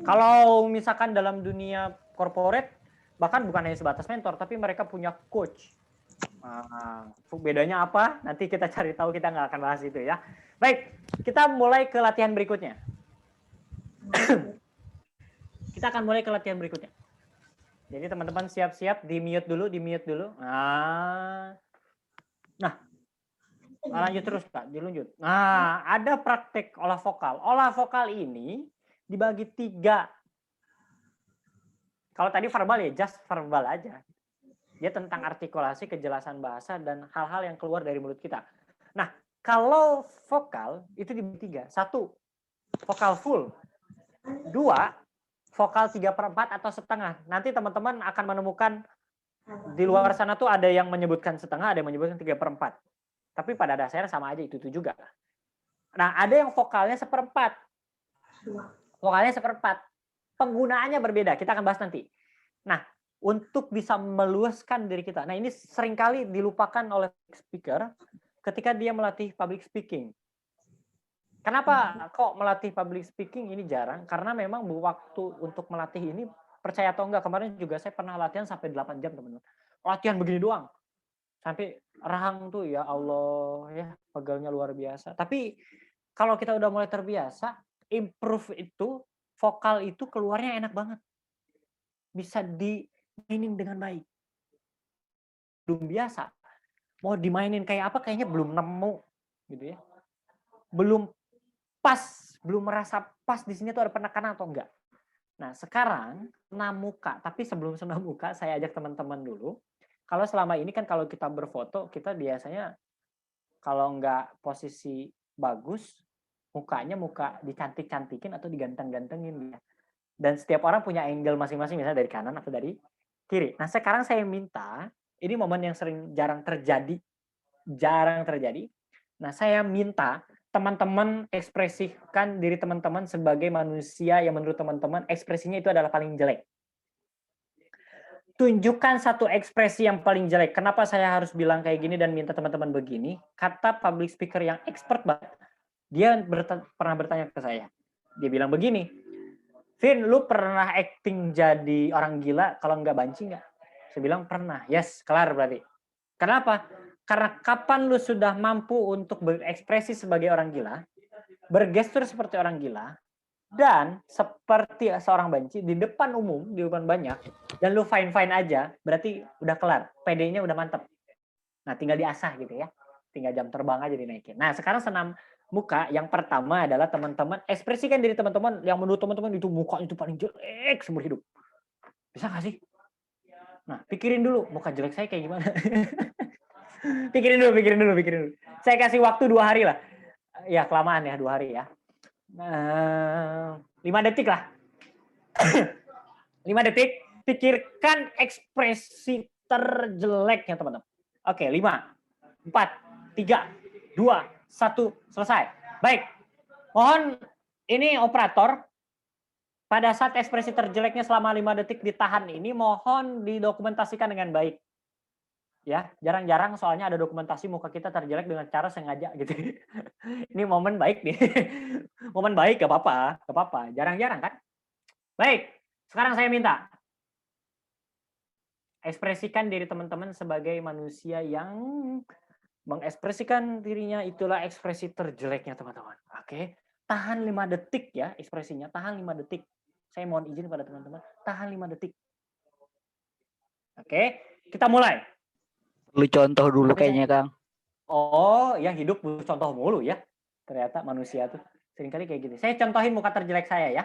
Kalau misalkan dalam dunia corporate, bahkan bukan hanya sebatas mentor, tapi mereka punya coach. Nah, bedanya apa? Nanti kita cari tahu, kita nggak akan bahas itu ya. Baik, kita mulai ke latihan berikutnya. Kita akan mulai ke latihan berikutnya. Jadi teman-teman siap-siap, di-mute dulu. Nah, lanjut terus Pak, dilanjut. Nah, ada praktek olah vokal. Olah vokal ini dibagi 3. Kalau tadi verbal ya just verbal aja. Dia tentang artikulasi, kejelasan bahasa, dan hal-hal yang keluar dari mulut kita. Nah, kalau vokal itu dibagi 3. 1, vokal full. 2, vokal 3/4 atau setengah. Nanti teman-teman akan menemukan di luar sana tuh ada yang menyebutkan setengah, ada yang menyebutkan 3/4. Tapi pada dasarnya sama aja itu juga. Nah, ada yang vokalnya 1/4. Vokalnya 1/4. Penggunaannya berbeda. Kita akan bahas nanti. Nah, untuk bisa meluaskan diri kita. Nah, ini seringkali dilupakan oleh speaker ketika dia melatih public speaking. Kenapa kok melatih public speaking ini jarang? Karena memang waktu untuk melatih ini, percaya atau enggak, kemarin juga saya pernah latihan sampai 8 jam, teman-teman. Latihan begini doang. Sampai rahang tuh ya Allah, ya pegalnya luar biasa. Tapi kalau kita udah mulai terbiasa, improve itu, vokal itu keluarnya enak banget. Bisa dimainin dengan baik. Belum biasa. Mau dimainin kayak apa kayaknya belum nemu gitu ya. Belum pas, belum merasa pas di sini tuh ada penekanan atau enggak. Nah, sekarang senam muka, tapi sebelum senam muka saya ajak teman-teman dulu. Kalau selama ini kan kalau kita berfoto, kita biasanya kalau enggak posisi bagus, mukanya muka dicantik-cantikin atau diganteng-gantengin ya. Dan setiap orang punya angle masing-masing, misalnya dari kanan atau dari kiri. Nah, sekarang saya minta, ini momen yang jarang terjadi. Nah, saya minta teman-teman ekspresikan diri teman-teman sebagai manusia yang menurut teman-teman ekspresinya itu adalah paling jelek. Tunjukkan satu ekspresi yang paling jelek. Kenapa saya harus bilang kayak gini dan minta teman-teman begini? Kata public speaker yang expert banget, dia pernah bertanya ke saya. Dia bilang begini, Vin, lu pernah acting jadi orang gila kalau nggak banci nggak? Saya bilang pernah. Yes, kelar berarti. Kenapa? Karena kapan lu sudah mampu untuk berekspresi sebagai orang gila, bergestur seperti orang gila, dan seperti seorang banci di depan umum, di depan banyak, dan lu fine-fine aja, berarti udah kelar. PD-nya udah mantep. Nah, tinggal diasah gitu ya. Tinggal jam terbang aja dinaikin. Nah, sekarang senam muka yang pertama adalah teman-teman ekspresikan diri teman-teman yang menurut teman-teman itu muka itu paling jelek seumur hidup. Bisa nggak sih? Nah, pikirin dulu muka jelek saya kayak gimana. pikirin dulu. Saya kasih waktu 2 hari lah. Ya kelamaan ya 2 hari ya. 5 detik lah. 5 detik. Pikirkan ekspresi terjeleknya teman-teman. Oke, 5, 4, 3, 2, 1, selesai. Baik. Mohon ini operator pada saat ekspresi terjeleknya selama 5 detik ditahan ini mohon didokumentasikan dengan baik. Ya, jarang-jarang soalnya ada dokumentasi muka kita terjelek dengan cara sengaja gitu. Ini momen baik nih. Momen baik gak apa-apa, jarang-jarang kan? Baik, sekarang saya minta ekspresikan diri teman-teman sebagai manusia yang mengekspresikan dirinya, itulah ekspresi terjeleknya teman-teman. Oke, tahan 5 detik ya ekspresinya, tahan 5 detik. Saya mohon izin pada teman-teman, tahan 5 detik. Oke, kita mulai. Perlu contoh dulu kayaknya, Kang. Oh, yang hidup butuh contoh mulu ya. Ternyata manusia tuh seringkali kayak gini. Saya contohin muka terjelek saya ya.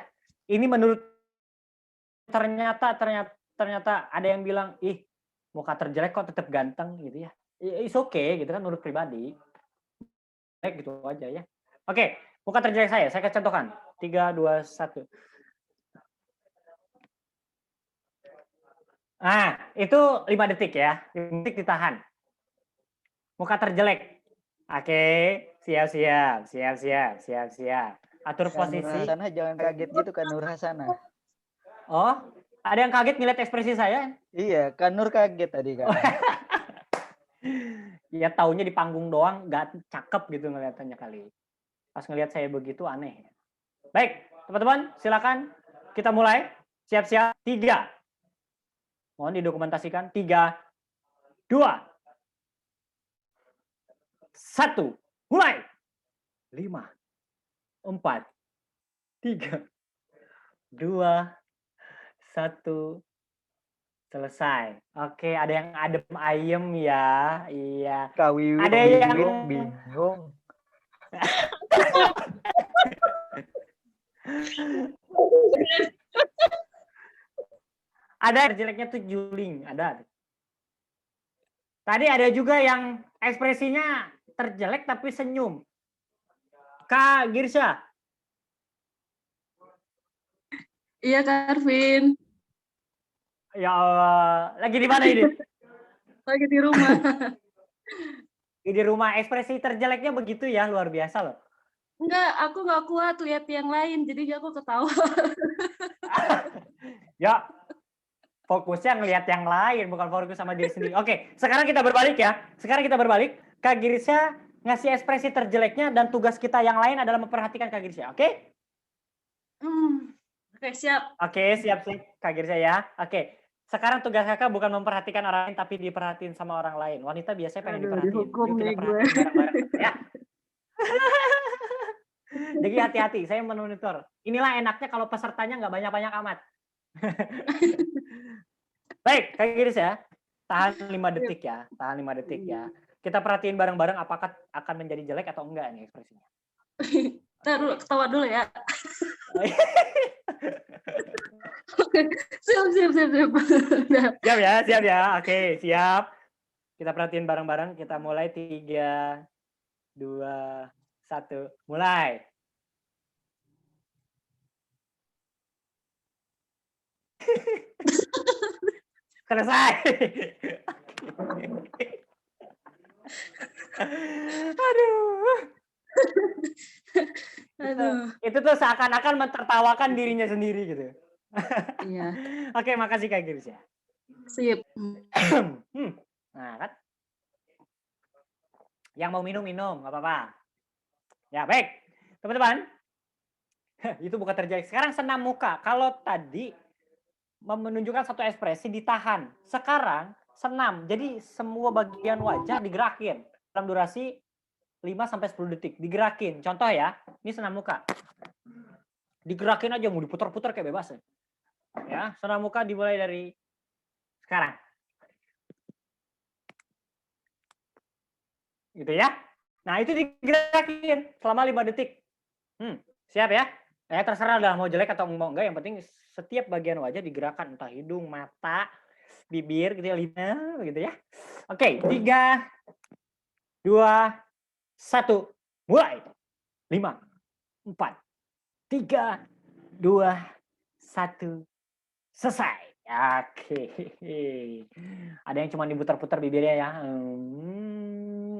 Ini menurut ternyata ada yang bilang, ih muka terjelek kok tetap ganteng gitu ya. It's okay gitu kan menurut pribadi. Baik gitu aja ya. Oke, muka terjelek saya akan contohkan. 3, 2, 1. Nah, itu 5 detik ya. 5 detik ditahan. Muka terjelek. Oke, siap. Atur Kak Nur posisi. Hasanah jangan kaget gitu, Kak Nur Hasanah. Oh, ada yang kaget ngeliat ekspresi saya? Iya, Kak Nur kaget tadi, Kak. Ya taunya di panggung doang, gak cakep gitu ngeliatannya kali. Pas ngelihat saya begitu aneh. Baik, teman-teman, silakan kita mulai. Siap-siap. 3. Mohon didokumentasikan. 3, 2, 1. Mulai. 5, 4, 3, 2, 1. Selesai. Oke, ada yang adem ayem ya. Iya. Kak Wiwi Ada yang bingung. Ada jeleknya tuh juling, ada. Tadi ada juga yang ekspresinya terjelek tapi senyum. Kak Girsha. Iya, Kak Arvin. Ya Allah, lagi di mana ini? Lagi di rumah. Di rumah, ekspresi terjeleknya begitu ya, luar biasa loh. Enggak, aku nggak kuat lihat yang lain, jadi aku ketawa. Ya, fokusnya ngelihat yang lain, bukan fokus sama diri sendiri. Oke, sekarang kita berbalik ya. Kak Girsha ngasih ekspresi terjeleknya dan tugas kita yang lain adalah memperhatikan Kak Girsha, oke? Oke, siap. Oke, siap Kak Girsha ya. Oke, sekarang tugas kakak bukan memperhatikan orang lain, tapi diperhatiin sama orang lain. Wanita biasanya pengen diperhatiin. Dihukum Yuk kita nih gue. perhatiin bareng-bareng ya. Jadi hati-hati, saya memonitor. Inilah enaknya kalau pesertanya nggak banyak-banyak amat. Baik, Kak Girsha, tahan 5 detik ya. Tahan 5 detik ya. Kita perhatiin bareng-bareng apakah akan menjadi jelek atau enggak nih ekspresinya. Ntar ketawa dulu ya. Siap. Siap ya. Oke, siap. Kita perhatiin bareng-bareng. Kita mulai 3, 2, 1. Mulai. Selesai. Aduh. Itu tuh seakan-akan mentertawakan dirinya sendiri gitu. Iya. Oke, makasih Kak Girsha. Sip. Nah, kan? Yang mau minum, nggak apa-apa. Ya, baik. Teman-teman, itu bukan terjadi. Sekarang senam muka. Kalau tadi menunjukkan satu ekspresi ditahan. Sekarang senam. Jadi semua bagian wajah digerakin dalam durasi 5-10 detik. Digerakin. Contoh ya, ini senam muka. Digerakin aja, mau diputar-putar kayak bebas. Ya, senam muka dimulai dari sekarang. Gitu ya. Nah, itu digerakin selama 5 detik. Siap ya? Terserah lah mau jelek atau mau enggak, yang penting setiap bagian wajah digerakkan, entah hidung, mata, bibir gitu ya, lidah gitu ya. Oke, 3, 2, 1, mulai. 5, 4, 3, 2, 1, selesai. Oke. Ada yang cuma diputar-putar bibirnya ya.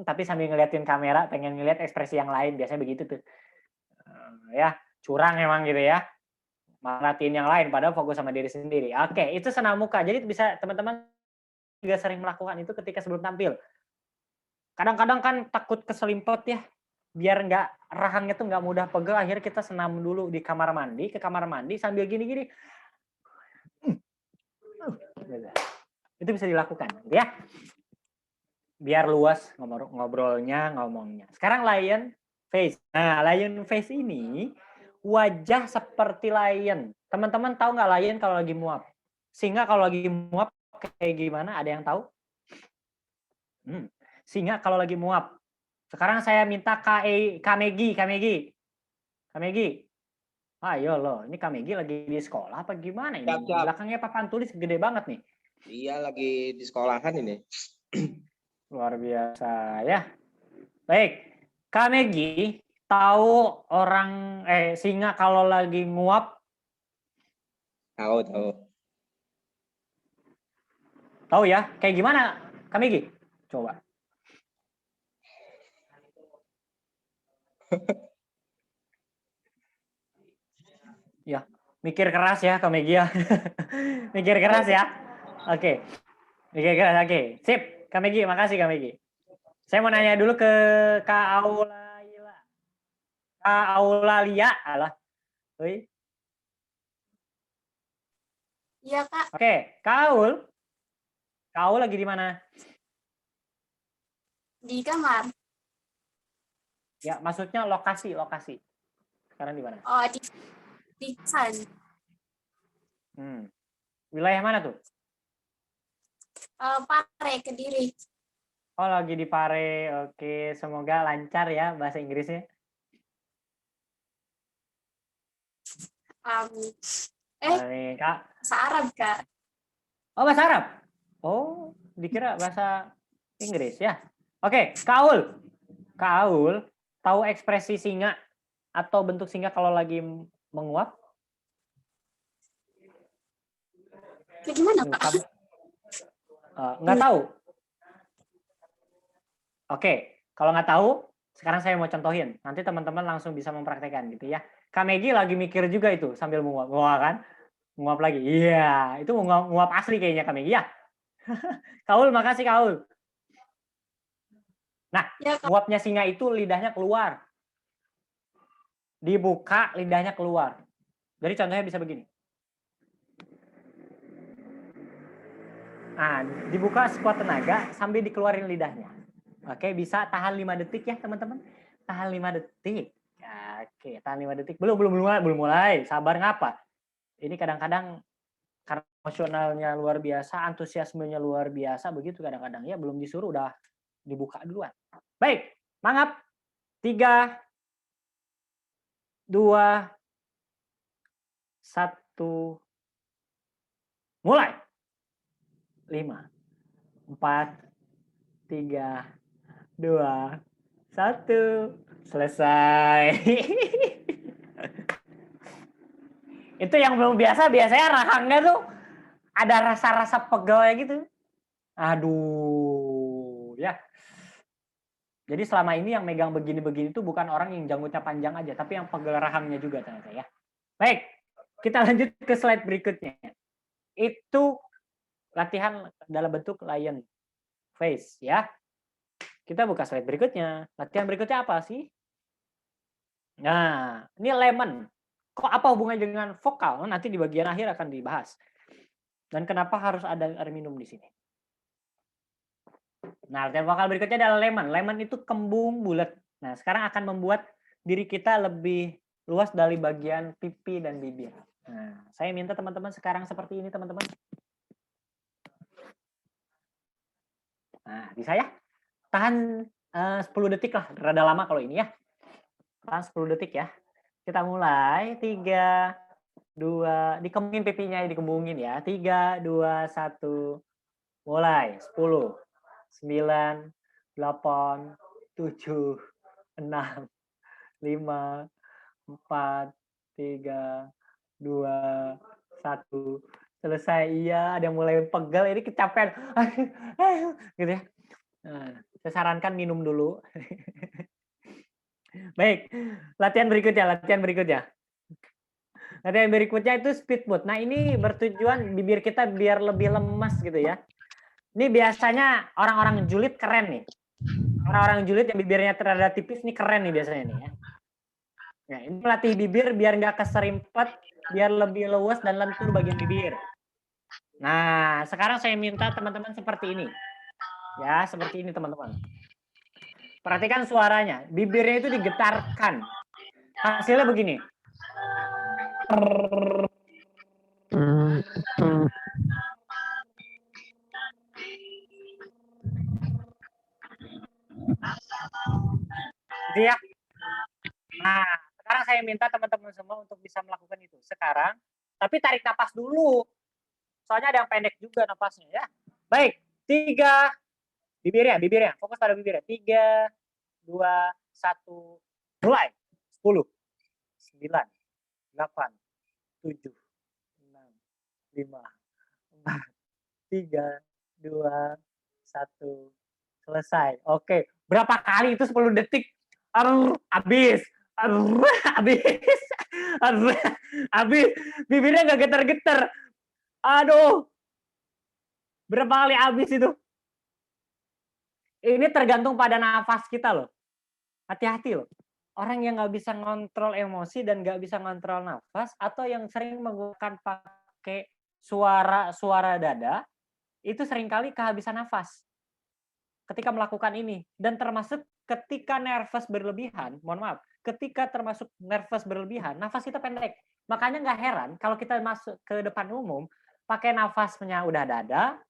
Tapi sambil ngeliatin kamera, pengen ngeliat ekspresi yang lain. Biasanya begitu tuh. Ya, curang emang gitu ya. Merhatiin yang lain, padahal fokus sama diri sendiri. Oke, itu senam muka. Jadi bisa teman-teman juga sering melakukan itu ketika sebelum tampil. Kadang-kadang kan takut keselimpet ya. Biar nggak, rahangnya tuh nggak mudah pegel, akhirnya kita senam dulu di kamar mandi, ke kamar mandi sambil gini-gini. Itu bisa dilakukan ya. Biar luas ngomongnya. Sekarang lion face. Nah, lion face ini wajah seperti lion. Teman-teman tahu nggak lion kalau lagi muap? Singa kalau lagi muap kayak gimana? Ada yang tahu? Singa kalau lagi muap. Sekarang saya minta Kamegi. Ayo loh, ini Kamegi lagi di sekolah apa gimana ini? Siap. Belakangnya papan tulis gede banget nih. Iya, lagi di sekolahan ini. Luar biasa ya. Baik, Kamegi tahu singa kalau lagi nguap? Tahu. Tahu ya? Kayak gimana Kamegi? Coba. Ya, mikir keras ya Kamegi ya. Mikir keras ya. Oke. Mikir keras. Oke. Sip, Kamegi, makasih Kamegi. Saya mau nanya dulu ke Kak Aulalia. Alah. Oi. Iya, Kak. Oke, Kak Aul lagi di mana? Di kamar. Ya, maksudnya lokasi. Sekarang di mana? Oh, di kosan. Wilayah mana tuh? Pare, Kediri. Oh, lagi di Pare. Oke, semoga lancar ya bahasa Inggrisnya. Kak. Bahasa Arab, Kak. Oh, bahasa Arab? Oh, dikira bahasa Inggris ya. Oke, Kak Aul, tahu ekspresi singa atau bentuk singa kalau lagi menguap? Kayak gimana, Kak? Nggak tahu? Oke, kalau nggak tahu, sekarang saya mau contohin. Nanti teman-teman langsung bisa mempraktekkan gitu ya. Kamegi lagi mikir juga itu sambil menguap. Wah kan? Menguap lagi. Iya, itu menguap asli kayaknya Kamegi ya. Kaul, makasih Kaul. Nah, Ya, nguapnya singa itu lidahnya keluar. Dibuka, lidahnya keluar. Jadi contohnya bisa begini. Nah, dibuka sekuat tenaga sambil dikeluarin lidahnya. Oke, bisa tahan 5 detik ya, teman-teman. Tahan 5 detik. Oke, tahan 5 detik. Belum mulai. Sabar ngapa? Ini kadang-kadang karena emosionalnya luar biasa, antusiasmenya luar biasa, begitu kadang-kadang ya belum disuruh udah dibuka duluan. Baik, mangap. 3, 2, 1, mulai. 5, 4, 3, 2, 1, selesai. Itu yang belum biasanya rahangnya tuh ada rasa-rasa pegelnya gitu. Aduh, ya. Jadi selama ini yang megang begini-begini itu bukan orang yang janggutnya panjang aja, tapi yang pegel rahangnya juga ternyata ya. Baik, kita lanjut ke slide berikutnya. Itu latihan dalam bentuk lion face ya. Kita buka slide berikutnya. Latihan berikutnya apa sih? Nah, ini lemon. Kok apa hubungannya dengan vokal? Nanti di bagian akhir akan dibahas. Dan kenapa harus ada air minum di sini? Nah, latihan vokal berikutnya adalah lemon. Lemon itu kembung bulat. Nah, sekarang akan membuat diri kita lebih luas dari bagian pipi dan bibir. Nah, saya minta teman-teman sekarang seperti ini, teman-teman. Nah, bisa ya? Tahan 10 detik lah. Rada lama kalau ini ya. Tahan 10 detik ya. Kita mulai. 3, 2, dikembungin pipinya, dikembungin ya. 3, 2, 1, mulai. 10, 9, 8, 7, 6, 5, 4, 3, 2, 1. Selesai. Iya, ada yang mulai pegal. Ini kecapean. Gitu ya. Nah, saya sarankan minum dulu. Baik, latihan berikutnya. Latihan berikutnya itu speedboat. Nah, ini bertujuan bibir kita biar lebih lemas gitu ya. Ini biasanya orang-orang julid keren nih. Orang-orang julid yang bibirnya terada tipis ini keren nih biasanya nih ya. Nah, ini melatih bibir biar nggak keserimpet, biar lebih luas dan lentur bagian bibir. Nah, sekarang saya minta teman-teman seperti ini. Ya, seperti ini teman-teman. Perhatikan suaranya. Bibirnya itu digetarkan. Hasilnya begini. Gitu ya. Nah, sekarang saya minta teman-teman semua untuk bisa melakukan itu. Sekarang, tapi tarik napas dulu. Soalnya ada yang pendek juga napasnya ya. Baik, 3. Bibirnya. Fokus pada bibirnya. 3, 2, 1. Mulai. 10, 9, 8, 7, 6, 5, 4, 3, 2, 1. Selesai. Oke. Berapa kali itu 10 detik? Habis. Habis. Bibirnya nggak getar-getar. Aduh. Berapa kali habis itu? Ini tergantung pada nafas kita loh. Hati-hati loh. Orang yang nggak bisa ngontrol emosi dan nggak bisa ngontrol nafas, atau yang sering menggunakan pakai suara dada, itu seringkali kehabisan nafas ketika melakukan ini. Dan termasuk ketika nervous berlebihan, mohon maaf, ketika termasuk nervous berlebihan, nafas kita pendek. Makanya nggak heran kalau kita masuk ke depan umum, pakai nafasnya udah dada,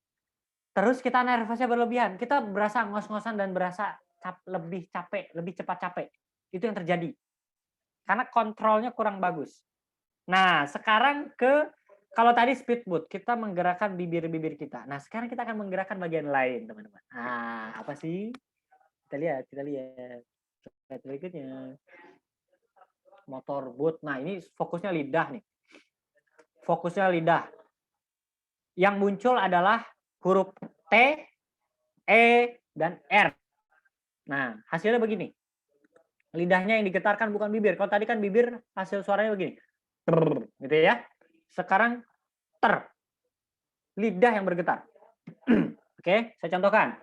terus kita nervousnya berlebihan. Kita berasa ngos-ngosan dan berasa lebih capek, lebih cepat capek. Itu yang terjadi. Karena kontrolnya kurang bagus. Nah, sekarang kalau tadi speedboat, kita menggerakkan bibir-bibir kita. Nah, sekarang kita akan menggerakkan bagian lain, teman-teman. Nah, apa sih? Kita lihat. Slide berikutnya. Motorboat. Nah, ini fokusnya lidah nih. Fokusnya lidah. Yang muncul adalah huruf T, E, dan R. Nah, hasilnya begini. Lidahnya yang digetarkan bukan bibir. Kalau tadi kan bibir hasil suaranya begini. Gitu ya. Sekarang lidah yang bergetar. Oke, saya contohkan.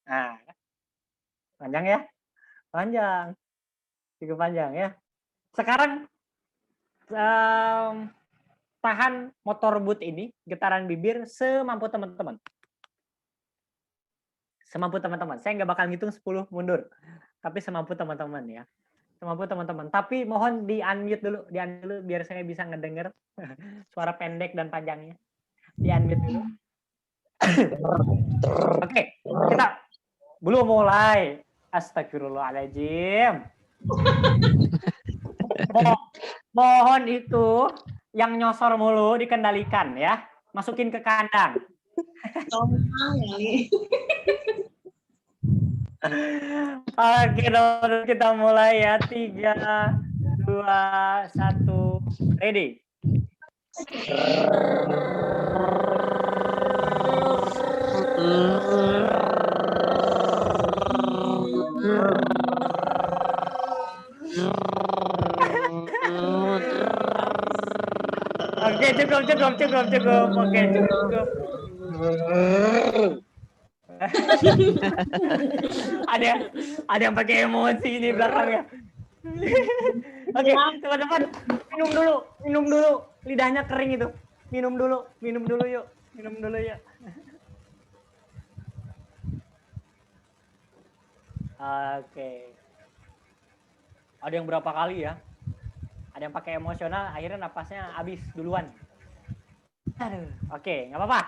Nah, panjang ya? Panjang. Cukup panjang ya. Sekarang tahan motorboat ini, getaran bibir semampu teman-teman. Semampu teman-teman. Saya nggak bakal ngitung 10 mundur. Tapi semampu teman-teman ya. Semampu teman-teman. Tapi mohon di-unmute dulu. Biar saya bisa ngedenger suara pendek dan panjangnya. Di-unmute dulu. Oke, kita belum mulai. Astagfirullahaladzim. Mohon itu yang nyosor mulu dikendalikan ya. Masukin ke kandang. Oke, kita mulai ya. 3, 2, 1. Ready. Oke, cukup. Oke, cukup. ada yang pakai emosi di belakangnya. Oke, teman-teman, minum dulu. Lidahnya kering itu. Minum dulu yuk. Oke. Ada yang berapa kali ya? Ada yang pakai emosional, akhirnya napasnya habis duluan. Aduh, oke, nggak apa-apa.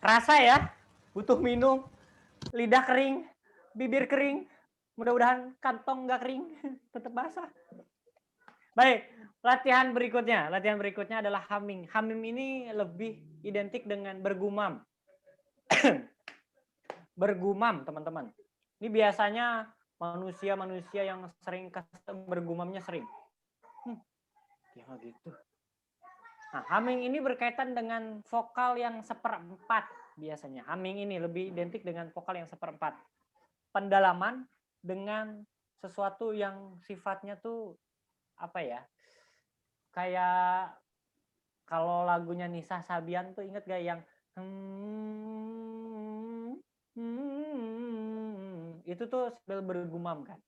Rasa ya, butuh minum, lidah kering, bibir kering, Mudah-mudahan kantong nggak kering, tetap basah. Baik, latihan berikutnya adalah humming. Humming ini lebih identik dengan bergumam. Bergumam, teman-teman. Ini biasanya manusia-manusia yang sering bergumamnya sering. Ya gitu. Nah, humming ini berkaitan dengan vokal yang seperempat biasanya. Humming ini lebih identik dengan vokal yang seperempat. Pendalaman dengan sesuatu yang sifatnya tuh apa ya? Kayak kalau lagunya Nisa Sabian tuh inget gak yang itu tuh sambil bergumam kan?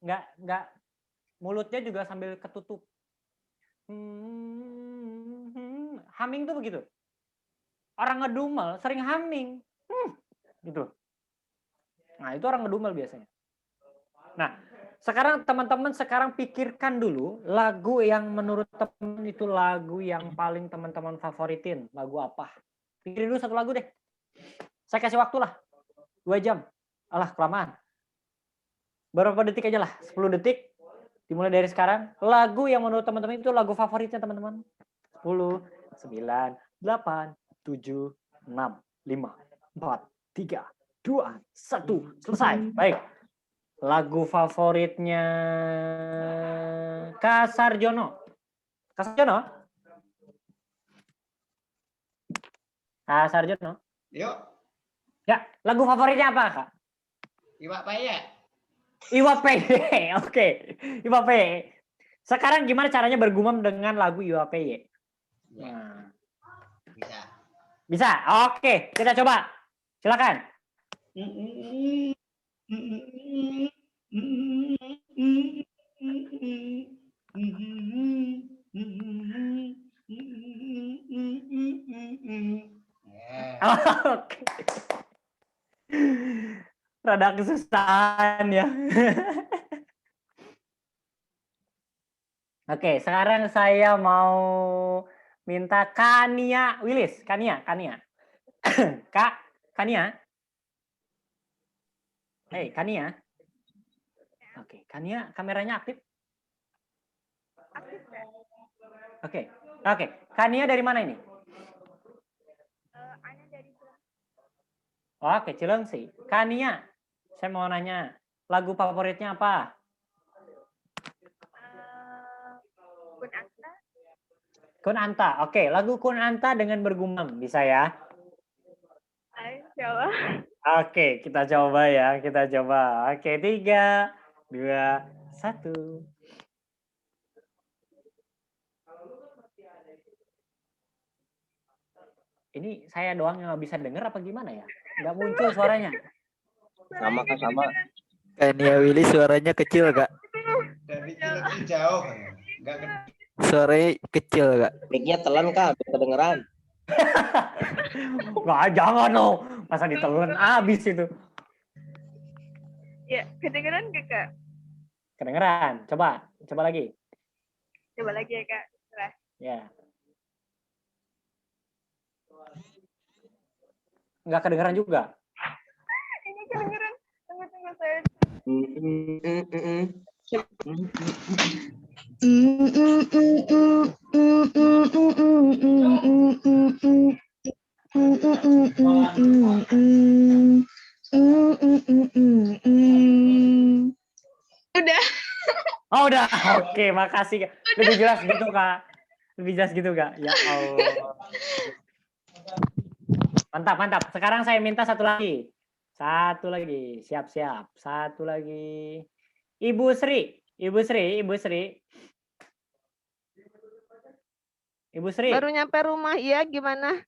Nggak mulutnya juga sambil ketutup. Humming tuh begitu. Orang ngedumel sering humming. Gitu. Nah, itu orang ngedumel biasanya. Nah, sekarang teman-teman pikirkan dulu lagu yang menurut teman itu lagu yang paling teman-teman favoritin. Lagu apa? Pikirin dulu satu lagu deh. Saya kasih waktu lah. 2 jam. Alah, kelamaan. Berapa detik aja lah. 10 detik. Dimulai dari sekarang. Lagu yang menurut teman-teman itu lagu favoritnya teman-teman. 10, 9, 8, 7, 6, 5, 4, 3, 2, 1. Selesai. Baik. Lagu favoritnya Kak Sarjono. Kak Sarjono? Kak Sarjono? Yuk. Ya, lagu favoritnya apa, Kak? Iwak Peye. Iwak Peye. Oke. Iwak Peye. Sekarang gimana caranya bergumam dengan lagu Iwak Peye? Nah. Bisa. Bisa? Oke, kita coba. Silakan. Oke. Rada kesusahan ya. Oke, sekarang saya mau minta Kania Willis. Kania. Kak, Kania. Hey, Kania. Oke, Kania, kameranya aktif? Aktif ya? Oke. Kania dari mana ini? Ana dari Oke, Cilengsi. Kania, saya mau nanya, lagu favoritnya apa? Kunanta. Kunanta. Oke, lagu Kunanta dengan bergumam bisa ya? Ayo coba. Oke, kita coba ya. Oke, 3, 2, 1. Ini saya doang yang nggak bisa denger apa gimana ya? Nggak muncul suaranya. Sama Kak, sama. Kania Willy suaranya kecil, Kak. Dari Cilengsi jauh. Enggak gede. Suaranya kecil, Kak. Mic-nya telan Kak, biar kedengeran. Nggak, jangan dong. Masa ditelan abis itu. Ya, kedengeran gak, Kak? Kedengeran. Coba lagi. Coba lagi ya, Kak. Serah. Ya. Nggak kedengeran juga. Ini kedengeran. Tunggu saya. Udah. Oh, udah. Oke, makasih. Lebih jelas gitu, Kak. Ya Allah. Mantap. Sekarang saya minta satu lagi. Siap. Satu lagi. Ibu Sri. Baru nyampe rumah, iya gimana?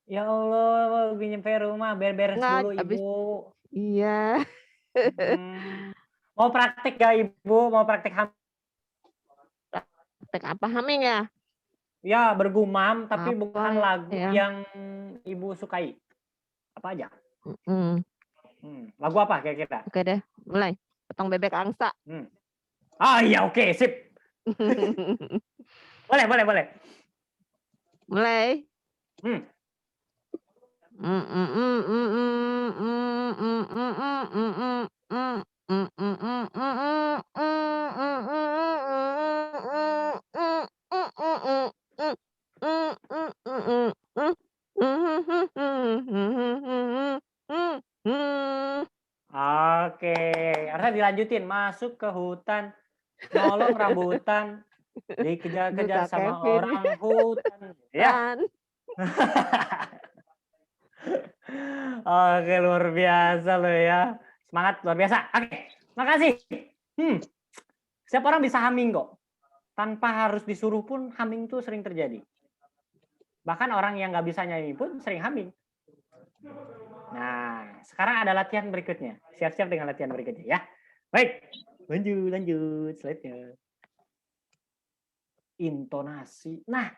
Ya Allah, nyampe rumah, beres dulu Ibu. Iya. Mau praktek gak Ibu? Mau praktek Praktek apa humming ya? Ya, bergumam, tapi Apa bukan lagu ya? yang Ibu sukai. Apa aja? Lagu apa kira-kira? Oke deh, mulai. Potong bebek angsa. Iya, oke, sip. Boleh. Mulai. Oke, harusnya dilanjutin. Masuk ke hutan, nolong rambutan, dikejar-kejar Duta sama Kevin. orang hutan. Ya. Tan. Oke, luar biasa lo ya. Semangat, luar biasa. Oke, makasih. Setiap orang bisa humming kok. Tanpa harus disuruh pun humming tuh sering terjadi. Bahkan orang yang nggak bisa nyanyi pun sering humming. Nah, sekarang ada latihan berikutnya. Siap-siap dengan latihan berikutnya ya. Baik, lanjut slide-nya. Intonasi. Nah,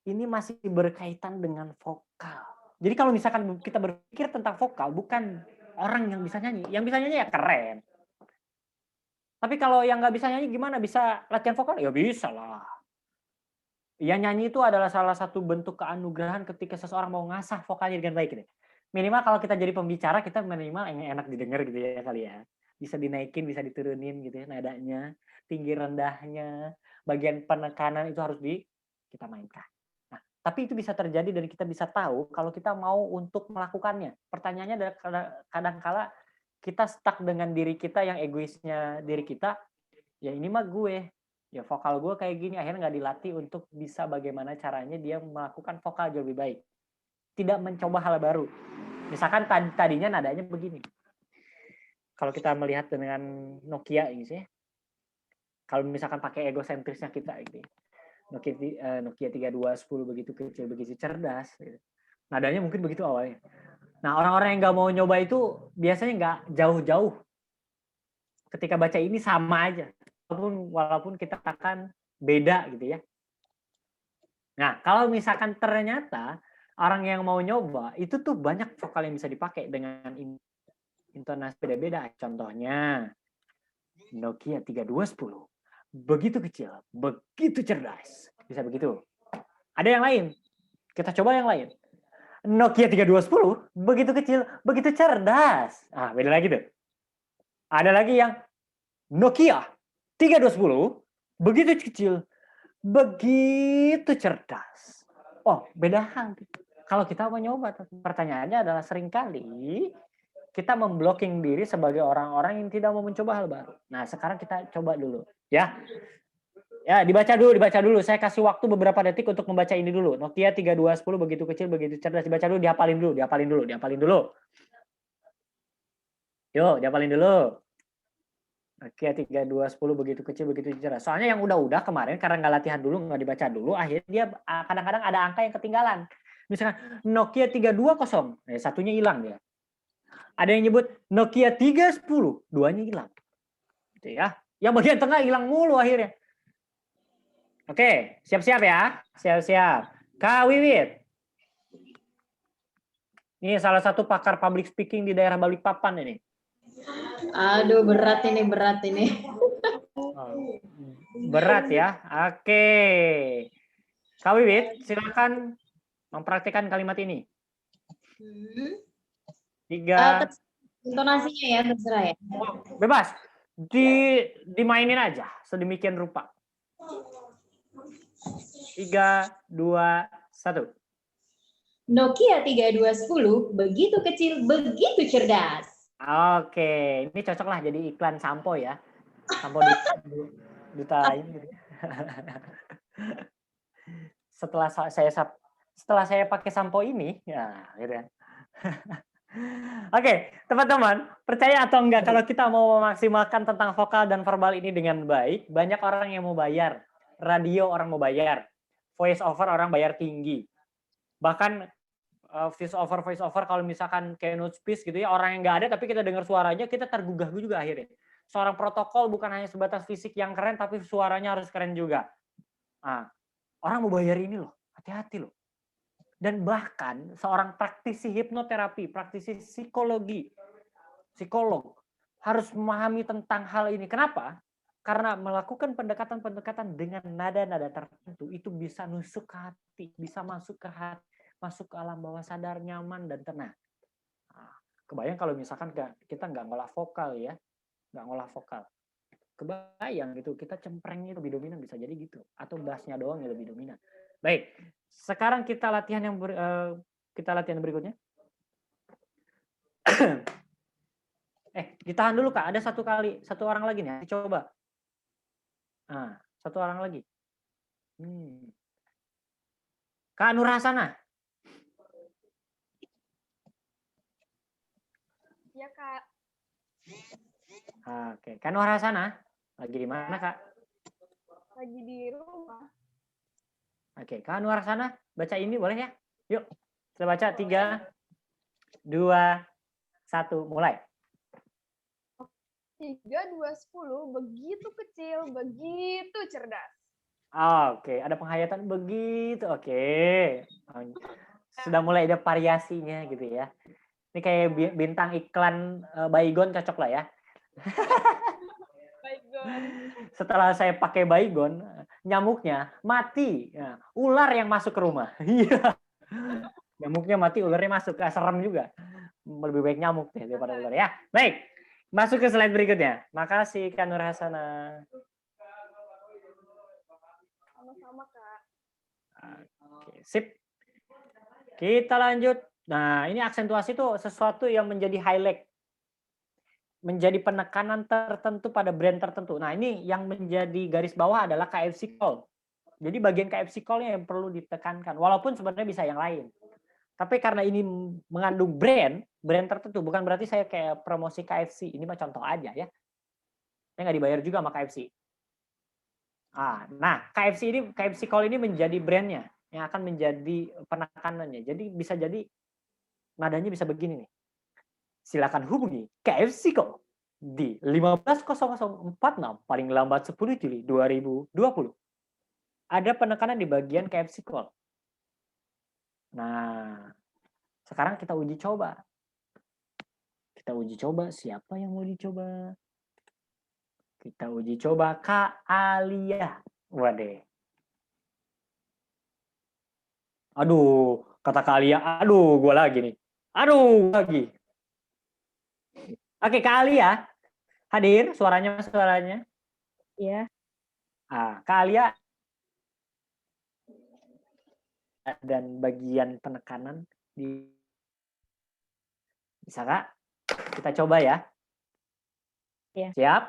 ini masih berkaitan dengan vokal. Jadi kalau misalkan kita berpikir tentang vokal, bukan orang yang bisa nyanyi. Yang bisa nyanyi ya keren. Tapi kalau yang nggak bisa nyanyi gimana? Bisa latihan vokal? Ya bisa lah. Ya nyanyi itu adalah salah satu bentuk keanugerahan ketika seseorang mau ngasah vokalnya dengan baik. Gitu. Minimal kalau kita jadi pembicara, kita minimal yang enak didengar gitu ya kali ya. Bisa dinaikin, bisa diturunin gitu ya nadanya, tinggi rendahnya, bagian penekanan itu harus kita mainkan. Nah, tapi itu bisa terjadi dan kita bisa tahu kalau kita mau untuk melakukannya. Pertanyaannya adalah kadang-kala kita stuck dengan diri kita yang egoisnya diri kita, ya ini mah gue, ya vokal gue kayak gini, akhirnya nggak dilatih untuk bisa bagaimana caranya dia melakukan vokal jauh lebih baik. Tidak mencoba hal baru. Misalkan tadinya nadanya begini. Kalau kita melihat dengan Nokia ini sih, kalau misalkan pakai egosentrisnya kita gitu. Nokia 3210 begitu kecil, begitu cerdas. Gitu. Nadanya mungkin begitu awalnya. Nah, orang-orang yang nggak mau nyoba itu biasanya nggak jauh-jauh. Ketika baca ini sama aja. Walaupun kita akan beda gitu ya. Nah, kalau misalkan ternyata orang yang mau nyoba, itu tuh banyak vokal yang bisa dipakai dengan intonasi beda-beda. Contohnya, Nokia 3210. Begitu kecil, begitu cerdas. Bisa begitu. Ada yang lain. Kita coba yang lain. Nokia 3210, begitu kecil, begitu cerdas. Ah, beda lagi tuh. Ada lagi yang Nokia 3210, begitu kecil, begitu cerdas. Oh, beda hal. Kalau kita mau nyoba, pertanyaannya adalah seringkali kita memblocking diri sebagai orang-orang yang tidak mau mencoba hal baru. Nah, sekarang kita coba dulu, ya. Ya, dibaca dulu. Saya kasih waktu beberapa detik untuk membaca ini dulu. Nokia 3210 begitu kecil, begitu cerdas. Dibaca dulu, dihafalin dulu. Yuk, dihafalin dulu. Nokia 3210 begitu kecil, begitu cerdas. Soalnya yang udah kemarin karena nggak latihan dulu, nggak dibaca dulu, akhirnya dia kadang-kadang ada angka yang ketinggalan. Misalkan Nokia 320, satunya hilang dia. Ada yang nyebut Nokia 310, duanya hilang. Gitu ya. Yang bagian tengah hilang mulu akhirnya. Oke, siap-siap ya. Siap-siap. Kak Wiwit. Ini salah satu pakar public speaking di daerah Balikpapan ini. Aduh, berat ini. Berat ya. Oke. Kak Wiwit, silakan mempraktikkan kalimat ini. 3. Intonasinya ya, terserah ya. Bebas. Dimainin aja sedemikian rupa. 3, 2, 1. Nokia 3210 begitu kecil, begitu cerdas. Oke, ini cocok lah jadi iklan sampo ya. Sampo duta lain gitu. Setelah saya pakai sampo ini, ya gitu ya. Oke, teman-teman, percaya atau enggak kalau kita mau memaksimalkan tentang vokal dan verbal ini dengan baik, banyak orang yang mau bayar. Radio orang mau bayar. Voice over orang bayar tinggi. Bahkan voice over kalau misalkan kayak note speech gitu ya, orang yang nggak ada tapi kita dengar suaranya, kita tergugah juga akhirnya. Seorang protokol bukan hanya sebatas fisik yang keren, tapi suaranya harus keren juga. Nah, orang mau bayar ini loh, hati-hati loh. Dan bahkan seorang praktisi hipnoterapi, praktisi psikolog harus memahami tentang hal ini. Kenapa? Karena melakukan pendekatan-pendekatan dengan nada-nada tertentu itu bisa nusuk ke hati, bisa masuk ke hati, masuk ke alam bawah sadar, nyaman dan tenang. Nah, kebayang kalau misalkan kita nggak ngolah vokal ya, nggak ngolah vokal. Kebayang gitu, kita cemprengnya lebih dominan bisa jadi gitu, atau bassnya doang yang lebih dominan. Baik, sekarang kita latihan berikutnya. Ditahan dulu Kak. Ada satu orang lagi nih. Coba. Nah, satu orang lagi. Kak Nur Hasana. Ya, Kak. Oke, Kak Nur Hasana. Lagi di mana Kak? Lagi di rumah. Oke, Kak Nur Hasana. Baca ini boleh ya? Yuk. Kita baca 3, 2, 1. Mulai. 3, 2, 10, begitu kecil, begitu cerdas. Oke, ada penghayatan begitu. Oke. Sudah mulai ada variasinya gitu ya. Ini kayak bintang iklan Baygon cocok lah ya. Baygon. Setelah saya pakai Baygon, nyamuknya mati. Nah, ular yang masuk ke rumah. Iya. Nyamuknya mati, ularnya masuk. Serem juga. Lebih baik nyamuk deh daripada ular ya. Baik. Masuk ke slide berikutnya. Makasih Kak Nur Hasana. Sama-sama, Kak. Oke, sip. Kita lanjut. Nah, ini aksentuasi itu sesuatu yang menjadi highlight. Menjadi penekanan tertentu pada brand tertentu. Nah, ini yang menjadi garis bawah adalah KFC Call. Jadi bagian KFC Call-nya yang perlu ditekankan. Walaupun sebenarnya bisa yang lain. Tapi karena ini mengandung brand tertentu, bukan berarti saya kayak promosi KFC. Ini mah contoh aja ya. Saya nggak dibayar juga sama KFC. Nah, KFC Call ini menjadi brandnya yang akan menjadi penekanannya. Jadi bisa jadi nadanya bisa begini nih. Silakan hubungi KFC Call di 15.0046 paling lambat 10 Juli 2020. Ada penekanan di bagian KFC Call. Nah, sekarang kita uji coba. Kita uji coba siapa yang mau dicoba? Kita uji coba Kak Alia. Waduh. Aduh, kata Kak Alia, aduh, gue lagi nih. Aduh, lagi. Oke, Kak Alia. Hadir suaranya? Iya. Kak Alia. Dan bagian penekanan bisa Kak? Kita coba ya. Iya. Siap?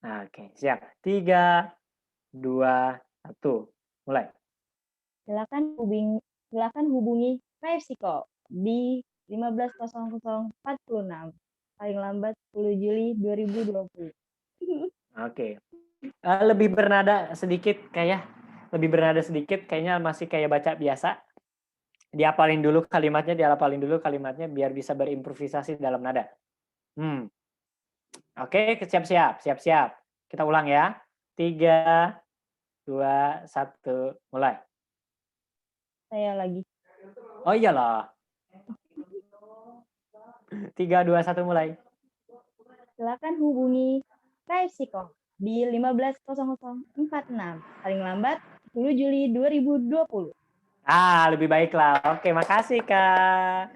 Oke, siap. 3, 2, 1. Mulai. Silakan hubungi KFC Call di 15.0046 paling lambat 10 Juli 2020. Oke. Lebih bernada sedikit kayaknya masih kayak baca biasa. Dihafalin dulu kalimatnya biar bisa berimprovisasi dalam nada. Oke, siap-siap. Kita ulang ya. 3, 2, 1, mulai. Saya lagi. Oh iyalah. 3, 2, 1, mulai. Silakan hubungi KFC Call di 15.0046 paling lambat 10 Juli 2020. Lebih baik lah. Oke, makasih Kak.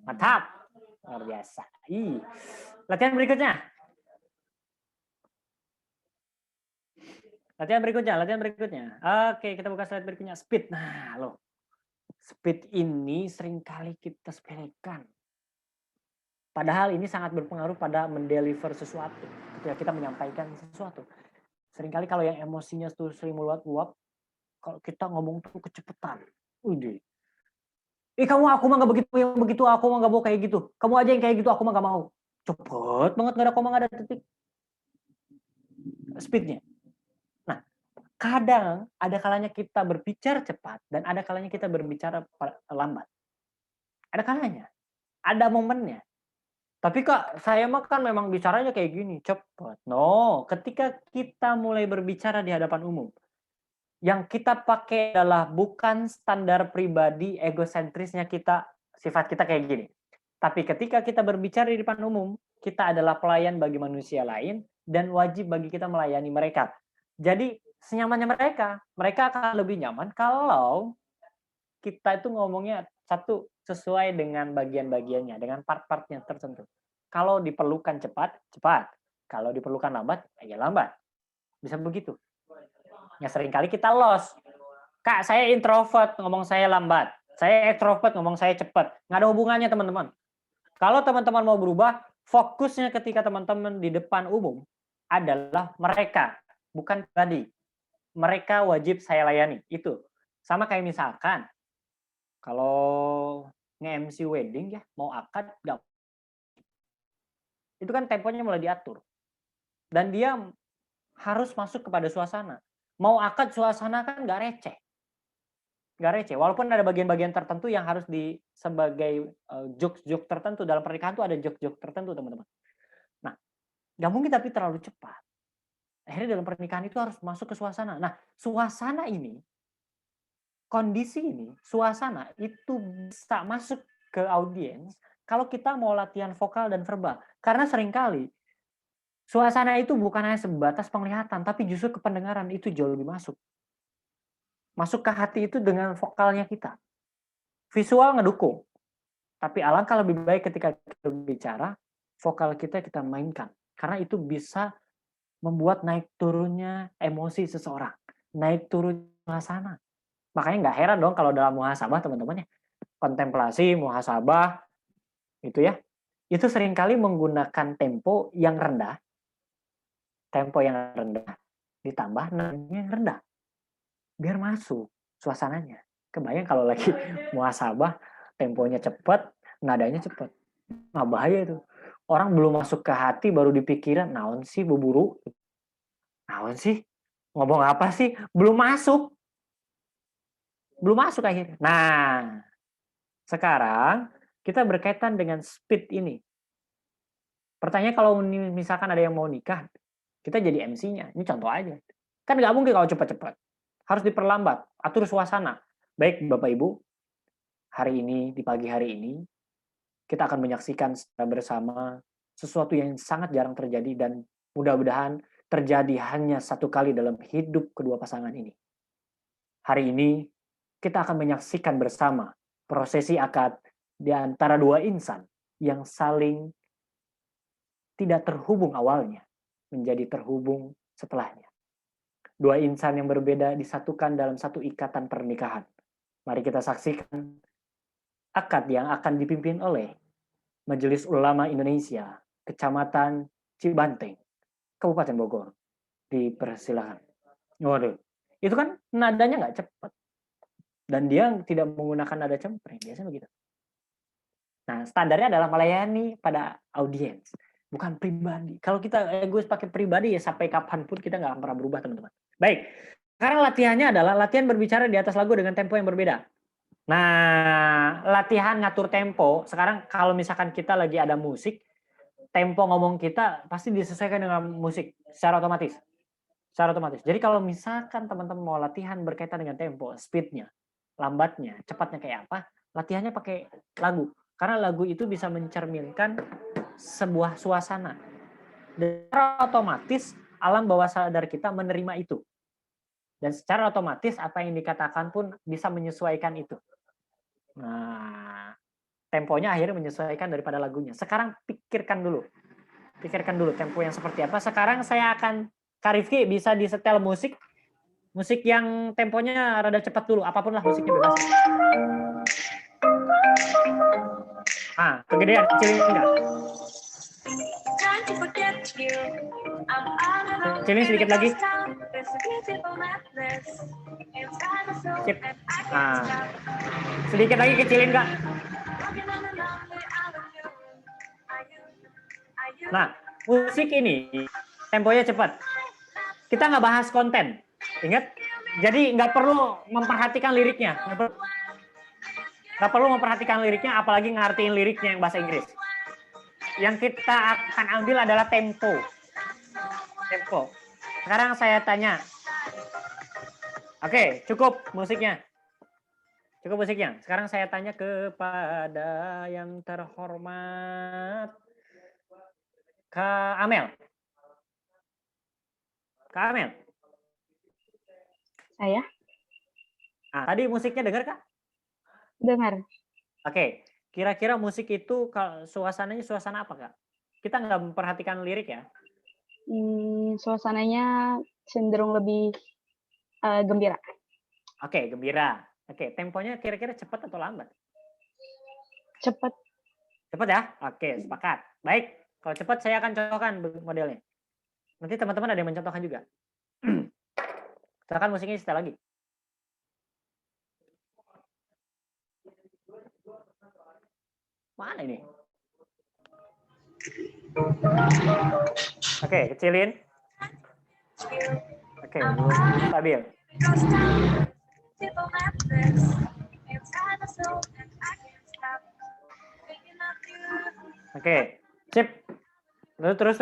Mantap. Luar biasa. Latihan berikutnya. Oke, kita buka slide berikutnya. Speed. Nah, loh. Speed ini seringkali kita sepelekan. Padahal ini sangat berpengaruh pada mendeliver sesuatu. Ketika kita menyampaikan sesuatu. Seringkali kalau yang emosinya tuh sering meluap-luap, kalau kita ngomong tuh kecepatan. Aku mah nggak begitu, aku mah nggak mau kayak gitu. Kamu aja yang kayak gitu, aku mah nggak mau. Cepet banget, nggak ada koma, nggak ada titik. Speednya. Nah, kadang ada kalanya kita berbicara cepat dan ada kalanya kita berbicara lambat. Ada kalanya, ada momennya. Tapi Kak, saya mah kan memang bicaranya kayak gini, cepat. No, ketika kita mulai berbicara di hadapan umum, yang kita pakai adalah bukan standar pribadi egosentrisnya kita, sifat kita kayak gini. Tapi ketika kita berbicara di depan umum, kita adalah pelayan bagi manusia lain dan wajib bagi kita melayani mereka. Jadi senyamannya mereka akan lebih nyaman kalau kita itu ngomongnya satu sesuai dengan bagian-bagiannya, dengan part-partnya tertentu. Kalau diperlukan cepat, cepat. Kalau diperlukan lambat, ya lambat. Bisa begitu. Ya seringkali kita lost. Kak, saya introvert, ngomong saya lambat. Saya extrovert, ngomong saya cepat. Nggak ada hubungannya, teman-teman. Kalau teman-teman mau berubah, fokusnya ketika teman-teman di depan umum adalah mereka, bukan pribadi. Mereka wajib saya layani. Itu. Sama kayak misalkan, kalau nge-MC wedding ya, mau akad, itu kan temponya mulai diatur. Dan dia harus masuk kepada suasana. Mau akad suasana kan nggak receh. Nggak receh. Walaupun ada bagian-bagian tertentu yang harus sebagai jokes-jokes tertentu. Dalam pernikahan tuh ada jokes-jokes tertentu, teman-teman. Nah, nggak mungkin tapi terlalu cepat. Akhirnya dalam pernikahan itu harus masuk ke suasana. Nah, suasana ini, kondisi ini, suasana itu bisa masuk ke audiens kalau kita mau latihan vokal dan verbal. Karena seringkali suasana itu bukan hanya sebatas penglihatan, tapi justru ke pendengaran itu jauh lebih masuk. Masuk ke hati itu dengan vokalnya kita. Visual ngedukung. Tapi alangkah lebih baik ketika kita bicara, vokal kita mainkan. Karena itu bisa membuat naik turunnya emosi seseorang. Naik turun suasana. Makanya nggak heran dong kalau dalam muhasabah, teman-teman ya. Kontemplasi, muhasabah, itu ya. Itu seringkali menggunakan tempo yang rendah. Tempo yang rendah ditambah nadanya yang rendah biar masuk suasananya. Kebayang kalau lagi muhasabah temponya cepat, nadanya cepat. Nah, bahaya itu. Orang belum masuk ke hati baru dipikiran, naon sih buburu? Naon sih? Ngomong apa sih? Belum masuk. Belum masuk akhirnya. Nah, sekarang kita berkaitan dengan speed ini. Pertanyaan kalau misalkan ada yang mau nikah, kita jadi MC-nya. Ini contoh aja. Kan nggak mungkin kalau cepat-cepat. Harus diperlambat. Atur suasana. Baik Bapak Ibu, hari ini, di pagi hari ini, kita akan menyaksikan secara bersama sesuatu yang sangat jarang terjadi dan mudah-mudahan terjadi hanya satu kali dalam hidup kedua pasangan ini. Hari ini, kita akan menyaksikan bersama prosesi akad di antara dua insan yang saling tidak terhubung awalnya, menjadi terhubung setelahnya. Dua insan yang berbeda disatukan dalam satu ikatan pernikahan. Mari kita saksikan akad yang akan dipimpin oleh Majelis Ulama Indonesia, Kecamatan Cibanteng, Kabupaten Bogor. Dipersilakan. Waduh, itu kan nadanya nggak cepat. Dan dia tidak menggunakan nada cempreng, biasanya begitu. Nah, standarnya adalah melayani pada audiens. Bukan pribadi. Kalau kita egois pakai pribadi ya sampai kapanpun kita nggak akan pernah berubah, teman-teman. Baik, sekarang latihannya adalah latihan berbicara di atas lagu dengan tempo yang berbeda. Nah, latihan ngatur tempo. Sekarang kalau misalkan kita lagi ada musik, tempo ngomong kita pasti disesuaikan dengan musik secara otomatis. Secara otomatis. Jadi kalau misalkan teman-teman mau latihan berkaitan dengan tempo, speednya, lambatnya, cepatnya kayak apa, latihannya pakai lagu. Karena lagu itu bisa mencerminkan sebuah suasana. Dan secara otomatis alam bawah sadar kita menerima itu. Dan secara otomatis apa yang dikatakan pun bisa menyesuaikan itu. Nah, temponya akhirnya menyesuaikan daripada lagunya. Sekarang pikirkan dulu. Pikirkan dulu tempo yang seperti apa. Sekarang saya akan, Kak Rifki bisa disetel musik. Musik yang temponya rada cepat dulu. Apapun lah musiknya bebas. Ah, kegedean, kecilin enggak? Kecilin sedikit lagi. Sip. Ah. Sedikit lagi kecilin enggak? Nah, musik ini temponya cepat. Kita nggak bahas konten, ingat? Jadi nggak perlu memperhatikan liriknya. Nggak perlu memperhatikan liriknya, apalagi ngertiin liriknya yang bahasa Inggris. Yang kita akan ambil adalah tempo. Tempo. Sekarang saya tanya. Oke, cukup musiknya. Cukup musiknya. Sekarang saya tanya kepada yang terhormat Kak Amel. Kak Amel. Saya? Nah, tadi musiknya dengar Kak? Dengar. Oke, kira-kira musik itu suasananya suasana apa Kak? Kita nggak memperhatikan lirik ya? Suasananya cenderung lebih gembira. Oke, gembira. Oke, temponya kira-kira cepat atau lambat? Cepat. Cepat ya? Oke, sepakat. Baik, kalau cepat saya akan contohkan modelnya. Nanti teman-teman ada yang mencontohkan juga. Silakan musiknya setel lagi. Mana ini? Oke, kecilin. Oke, belum stabil. Oke, sip. Terus.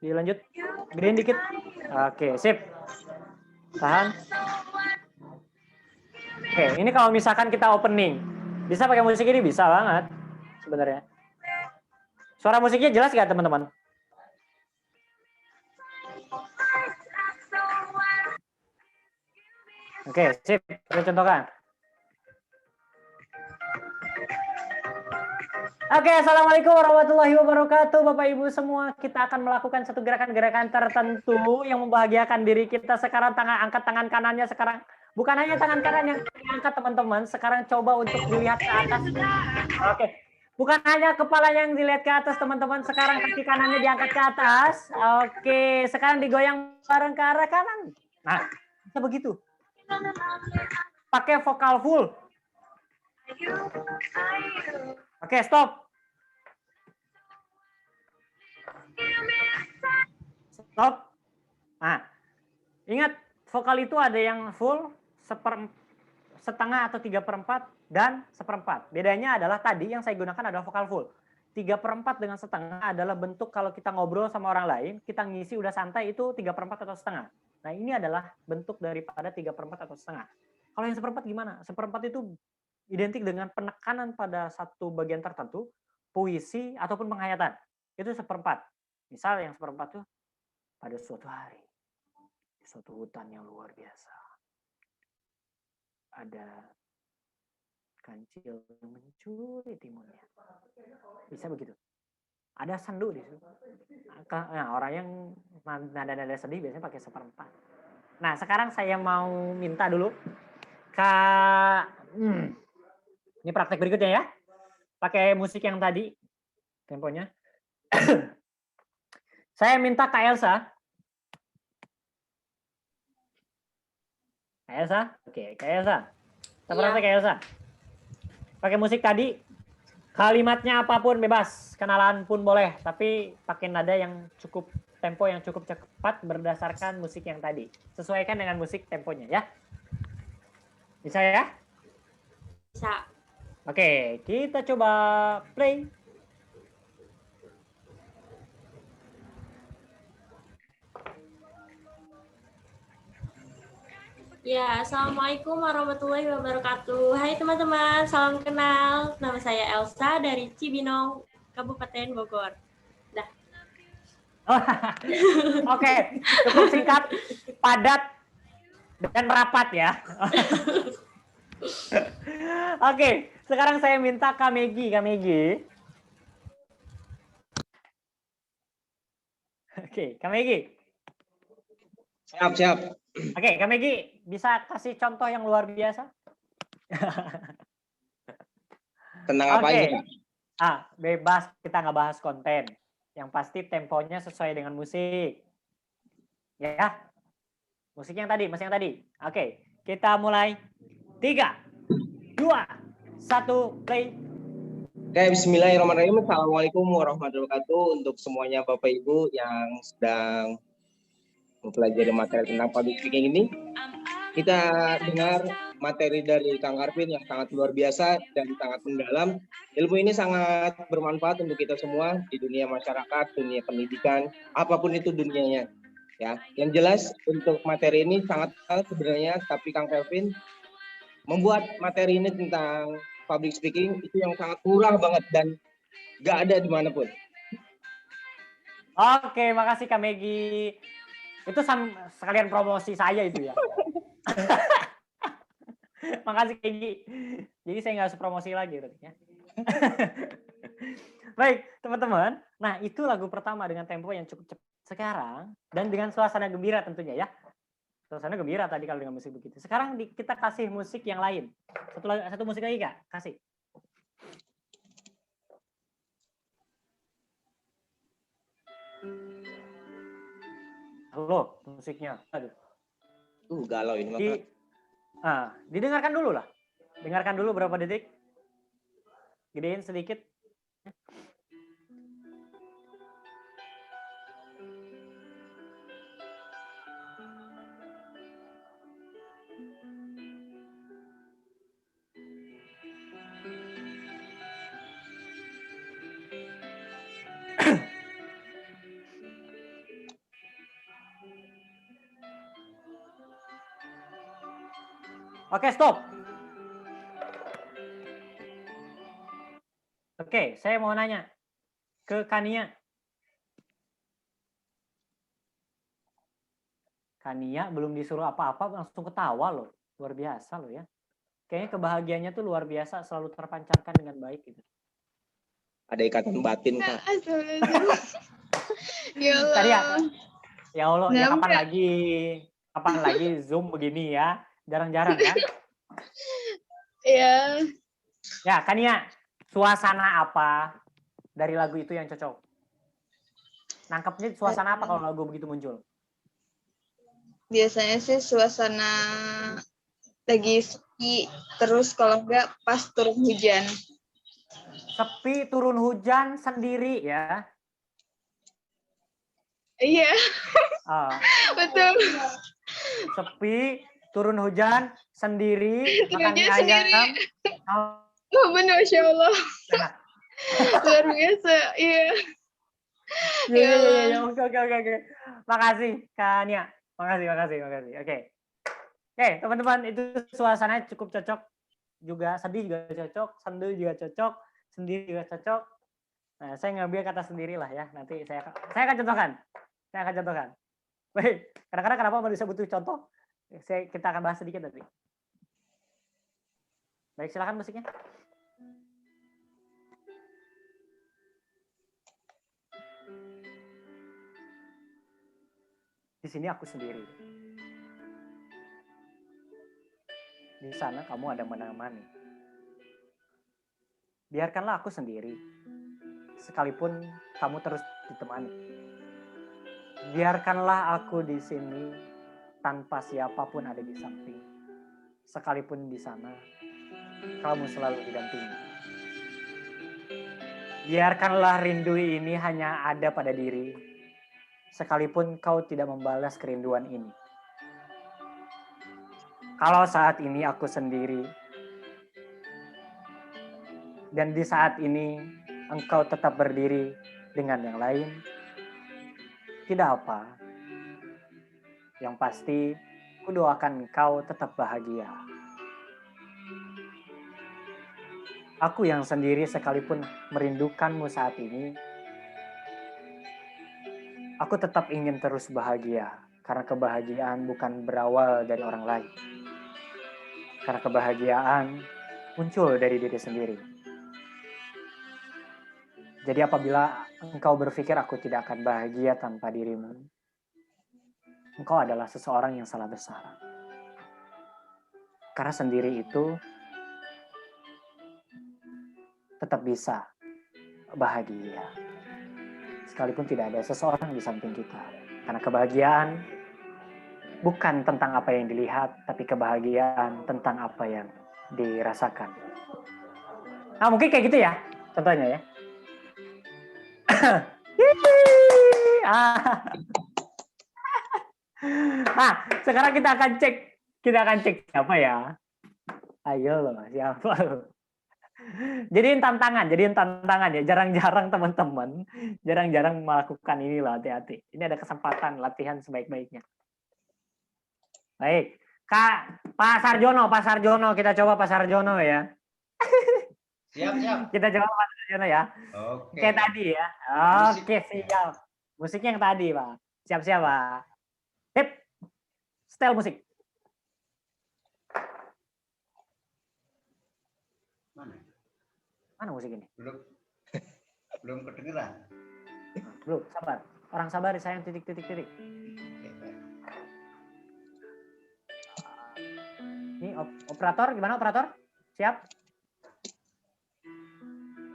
Dilanjut. Gedein dikit. Oke, sip. Tahan. Oke, ini kalau misalkan kita opening. Bisa pakai musik ini? Bisa banget sebenarnya. Suara musiknya jelas nggak teman-teman? Oke, sip. Kita contohkan. Oke, assalamualaikum warahmatullahi wabarakatuh, Bapak Ibu semua. Kita akan melakukan satu gerakan-gerakan tertentu yang membahagiakan diri kita. Sekarang angkat tangan kanannya sekarang. Bukan hanya tangan kanan yang diangkat teman-teman. Sekarang coba untuk dilihat ke atas. Oke. Bukan hanya kepala yang dilihat ke atas teman-teman. Sekarang kaki kanannya diangkat ke atas. Oke. Sekarang digoyang bareng ke arah kanan. Nah, bisa begitu. Pakai vokal full. Oke, stop. Stop. Nah, ingat vokal itu ada yang full, setengah atau 3/4 dan 1/4. Bedanya adalah tadi yang saya gunakan adalah vokal full. 3/4 dengan setengah adalah bentuk kalau kita ngobrol sama orang lain, kita ngisi udah santai itu 3/4 atau setengah. Nah, ini adalah bentuk daripada 3/4 atau setengah. Kalau yang 1/4 gimana? 1/4 itu identik dengan penekanan pada satu bagian tertentu, puisi ataupun penghayatan. Itu 1/4. Misal yang 1/4 itu pada suatu hari di suatu hutan yang luar biasa ada kancil yang mencuri timunnya. Bisa begitu. Ada sendu di situ. Nah, orang yang nada-nada sedih biasanya pakai 1/4. Nah, sekarang saya mau minta dulu ini praktek berikutnya ya. Pakai musik yang tadi temponya. Saya minta Kak Elsa. Kak Elsa? Oke, Kak Elsa. Kita praktek Kak Elsa. Pakai musik tadi. Kalimatnya apapun bebas. Kenalan pun boleh. Tapi pakai nada yang cukup, tempo yang cukup cepat berdasarkan musik yang tadi. Sesuaikan dengan musik temponya ya. Bisa ya? Bisa. Oke, kita coba play. Ya, assalamualaikum warahmatullahi wabarakatuh. Hai teman-teman, salam kenal. Nama saya Elsa dari Cibinong, Kabupaten Bogor. Dah. Oke, cukup singkat, padat, dan rapat ya. Oke, sekarang saya minta Kak Megi. Oke, Kak Megi. Siap. Oke, Kak Megi, bisa kasih contoh yang luar biasa? Tentang apa aja, Kak? Bebas, kita nggak bahas konten. Yang pasti temponya sesuai dengan musik. Ya, musik yang tadi, Oke, kita mulai. 3, 2, 1, play. Oke, bismillahirrahmanirrahim. Assalamualaikum warahmatullahi wabarakatuh untuk semuanya Bapak Ibu yang sedang mempelajari materi tentang public speaking ini. Kita dengar materi dari Kang Arvin yang sangat luar biasa dan sangat mendalam. Ilmu ini sangat bermanfaat untuk kita semua di dunia masyarakat, dunia pendidikan, apapun itu dunianya. Ya, yang jelas untuk materi ini sangat sebenarnya, tapi Kang Kelvin membuat materi ini tentang public speaking itu yang sangat murah banget dan gak ada dimanapun. Oke, makasih Kak Megi. Itu sekalian promosi saya itu ya. Makasih Kak Megi. Jadi saya nggak harus promosi lagi. Ya. Baik, teman-teman. Nah, itu lagu pertama dengan tempo yang cukup cepat sekarang dan dengan suasana gembira tentunya ya. Suasana gembira tadi kalau dengan musik begitu. Sekarang kita kasih musik yang lain. Satu musik lagi Kak, kasih. loh musiknya. Aduh. Galau ini maka. Didengarkan dulu lah. Dengarkan dulu berapa detik. Gedein sedikit. Oke, stop. Oke, saya mau nanya ke Kania. Kania belum disuruh apa-apa langsung ketawa loh. Luar biasa loh ya. Kayaknya kebahagiaannya tuh luar biasa, selalu terpancarkan dengan baik gitu. Ada ikatan batin, Kak. Ya Allah. Tadi ya Allah, ya kapan lagi Zoom begini ya? Jarang-jarang kan? Ya. Ya, Kania, suasana apa dari lagu itu yang cocok? Nangkepnya suasana apa kalau lagu begitu muncul? Biasanya sih suasana lagi sepi, terus kalau enggak pas turun hujan. Sepi, turun hujan sendiri ya? Iya. Betul. Sepi, turun hujan sendiri, makan mie sendiri. ayam. Oh, benar, Masya Allah. Luar biasa, iya. Iya. Oke. Makasih, Kania. Makasih. Oke, teman-teman, itu suasananya cukup cocok. Juga sedih juga cocok, sendu juga cocok, sendiri juga cocok. Nah, saya ngambil kata sendiri lah ya. Nanti saya akan contohkan. Baik, kadang-kadang kenapa manusia butuh contoh? Kita akan bahas sedikit nanti. Baik, silakan musiknya. Di sini aku sendiri. Di sana kamu ada menemani. Biarkanlah aku sendiri. Sekalipun kamu terus ditemani. Biarkanlah aku di sini tanpa siapapun ada di samping. Sekalipun di sana kamu selalu didampingi. Biarkanlah rindu ini hanya ada pada diri. Sekalipun kau tidak membalas kerinduan ini. Kalau saat ini aku sendiri, dan di saat ini engkau tetap berdiri dengan yang lain, tidak apa. Yang pasti, kudoakan engkau tetap bahagia. Aku yang sendiri sekalipun merindukanmu saat ini, aku tetap ingin terus bahagia, karena kebahagiaan bukan berawal dari orang lain. Karena kebahagiaan muncul dari diri sendiri. Jadi apabila engkau berpikir aku tidak akan bahagia tanpa dirimu, engkau adalah seseorang yang salah besar. Karena sendiri itu tetap bisa bahagia. Sekalipun tidak ada seseorang di samping kita. Karena kebahagiaan bukan tentang apa yang dilihat, tapi kebahagiaan tentang apa yang dirasakan. Nah, mungkin kayak gitu ya, contohnya ya. Nah, sekarang kita akan cek siapa ya. Ayo loh, siapa loh. Jadiin tantangan ya. Jarang-jarang teman-teman, jarang-jarang melakukan ini loh, hati-hati. Ini ada kesempatan latihan sebaik-baiknya. Baik, Pak Sarjono, kita coba Pak Sarjono ya. Siap. Kita coba Pak Sarjono ya. Oke. Kayak tadi ya. Oke, siap. Musiknya yang tadi, Pak. Siap-siap, Pak. Hip. Style musik. Mana musik ini? Belum kedengeran. Belum, sabar. Orang sabar sayang titik. Ini operator, gimana operator? Siap?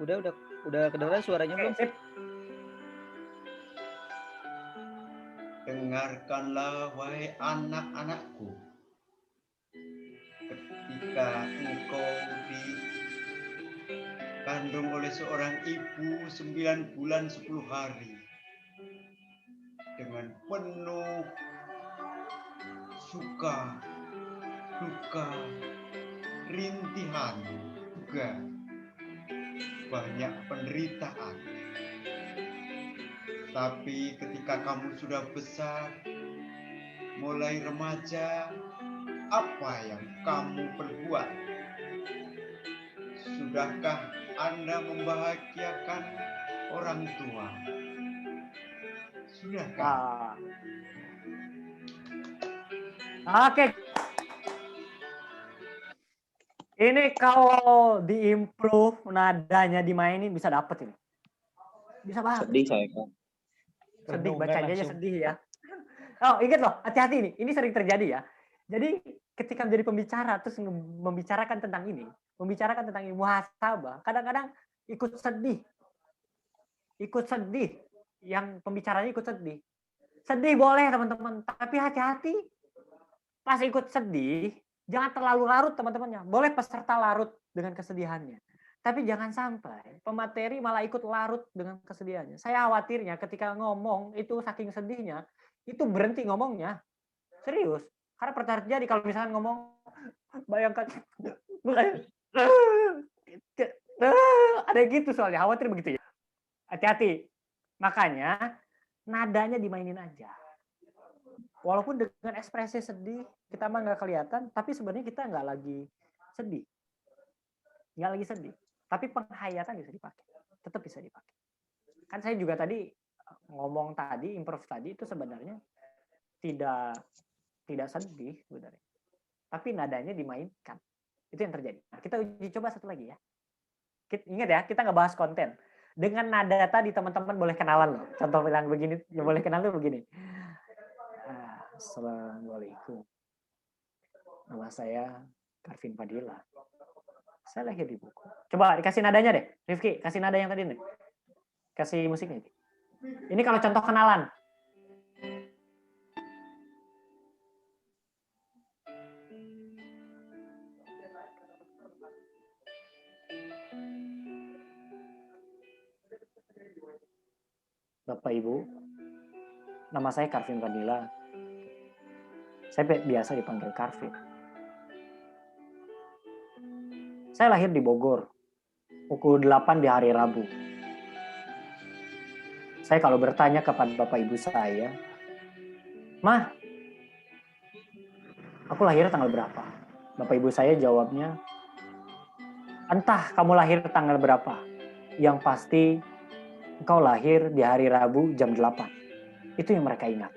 Udah kedengeran suaranya belum? Sip. dengarkanlah wahai anak-anakku. Ketika engkau dikandung oleh seorang ibu 9 bulan 10 hari dengan penuh suka, duka, rintihan, juga banyak penderitaan. Tapi ketika kamu sudah besar, mulai remaja, apa yang kamu perbuat? Sudahkah Anda membahagiakan orang tua? Sudahkah? Oke. Ini kalau diimprove nadanya dimainin bisa dapet ini. Bisa banget. Sedih saya kan. Sedih bacanya aja sedih ya. Oh, ingat loh, hati-hati ini. Ini sering terjadi ya. Jadi ketika menjadi pembicara terus membicarakan tentang ini, membicarakan tentang muhasabah, kadang-kadang ikut sedih. Ikut sedih. Yang pembicaranya ikut sedih. Sedih boleh teman-teman, tapi hati-hati. Pas ikut sedih, jangan terlalu larut teman-temannya. Boleh peserta larut dengan kesedihannya. Tapi jangan sampai pemateri malah ikut larut dengan kesedihannya. Saya khawatirnya ketika ngomong itu saking sedihnya, itu berhenti ngomongnya. Serius. Karena pernah terjadi kalau misalkan ngomong, bayangkan. Ada gitu soalnya, khawatir begitu ya. Hati-hati. Makanya nadanya dimainin aja. Walaupun dengan ekspresi sedih, kita mah nggak kelihatan, tapi sebenarnya kita nggak lagi sedih. Nggak lagi sedih. Tapi penghayatan bisa dipakai. Tetap bisa dipakai. Kan saya juga tadi ngomong tadi, improve tadi itu sebenarnya tidak sedih sebenarnya. Tapi nadanya dimainkan. Itu yang terjadi. Nah, kita uji coba satu lagi ya. Ingat ya, kita nggak bahas konten. Dengan nada tadi teman-teman boleh kenalan loh. Contoh yang begini, yang boleh kenal tuh begini. Assalamualaikum. Nama saya Karvin Fadila. Saya lahir di Bogor. Coba dikasih nadanya deh, Rifki. Kasih nada yang tadi nih. Kasih musiknya. Ini kalau contoh kenalan. Bapak Ibu, nama saya Karvin Fadila. Saya biasa dipanggil Karvin. Saya lahir di Bogor, pukul 8 di hari Rabu. Saya kalau bertanya kepada Bapak Ibu saya, "Mah, aku lahir tanggal berapa?" Bapak Ibu saya jawabnya, "Entah kamu lahir tanggal berapa. Yang pasti engkau lahir di hari Rabu jam 8. Itu yang mereka ingat.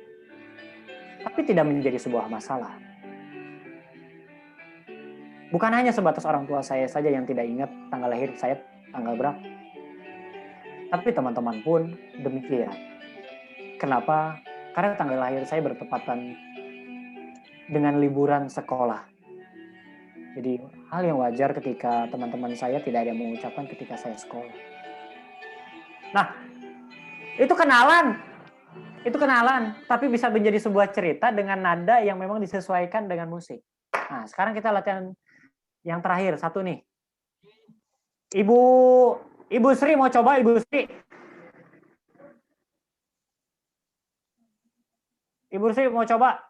Tapi tidak menjadi sebuah masalah. Bukan hanya sebatas orang tua saya saja yang tidak ingat tanggal lahir saya tanggal berapa. Tapi teman-teman pun demikian. Kenapa? Karena tanggal lahir saya bertepatan dengan liburan sekolah. Jadi hal yang wajar ketika teman-teman saya tidak ada yang mengucapkan ketika saya sekolah. Nah, itu kenalan. Itu kenalan, tapi bisa menjadi sebuah cerita dengan nada yang memang disesuaikan dengan musik. Nah, sekarang kita latihan yang terakhir, satu nih. Ibu Sri mau coba, Ibu Sri? Ibu Sri mau coba?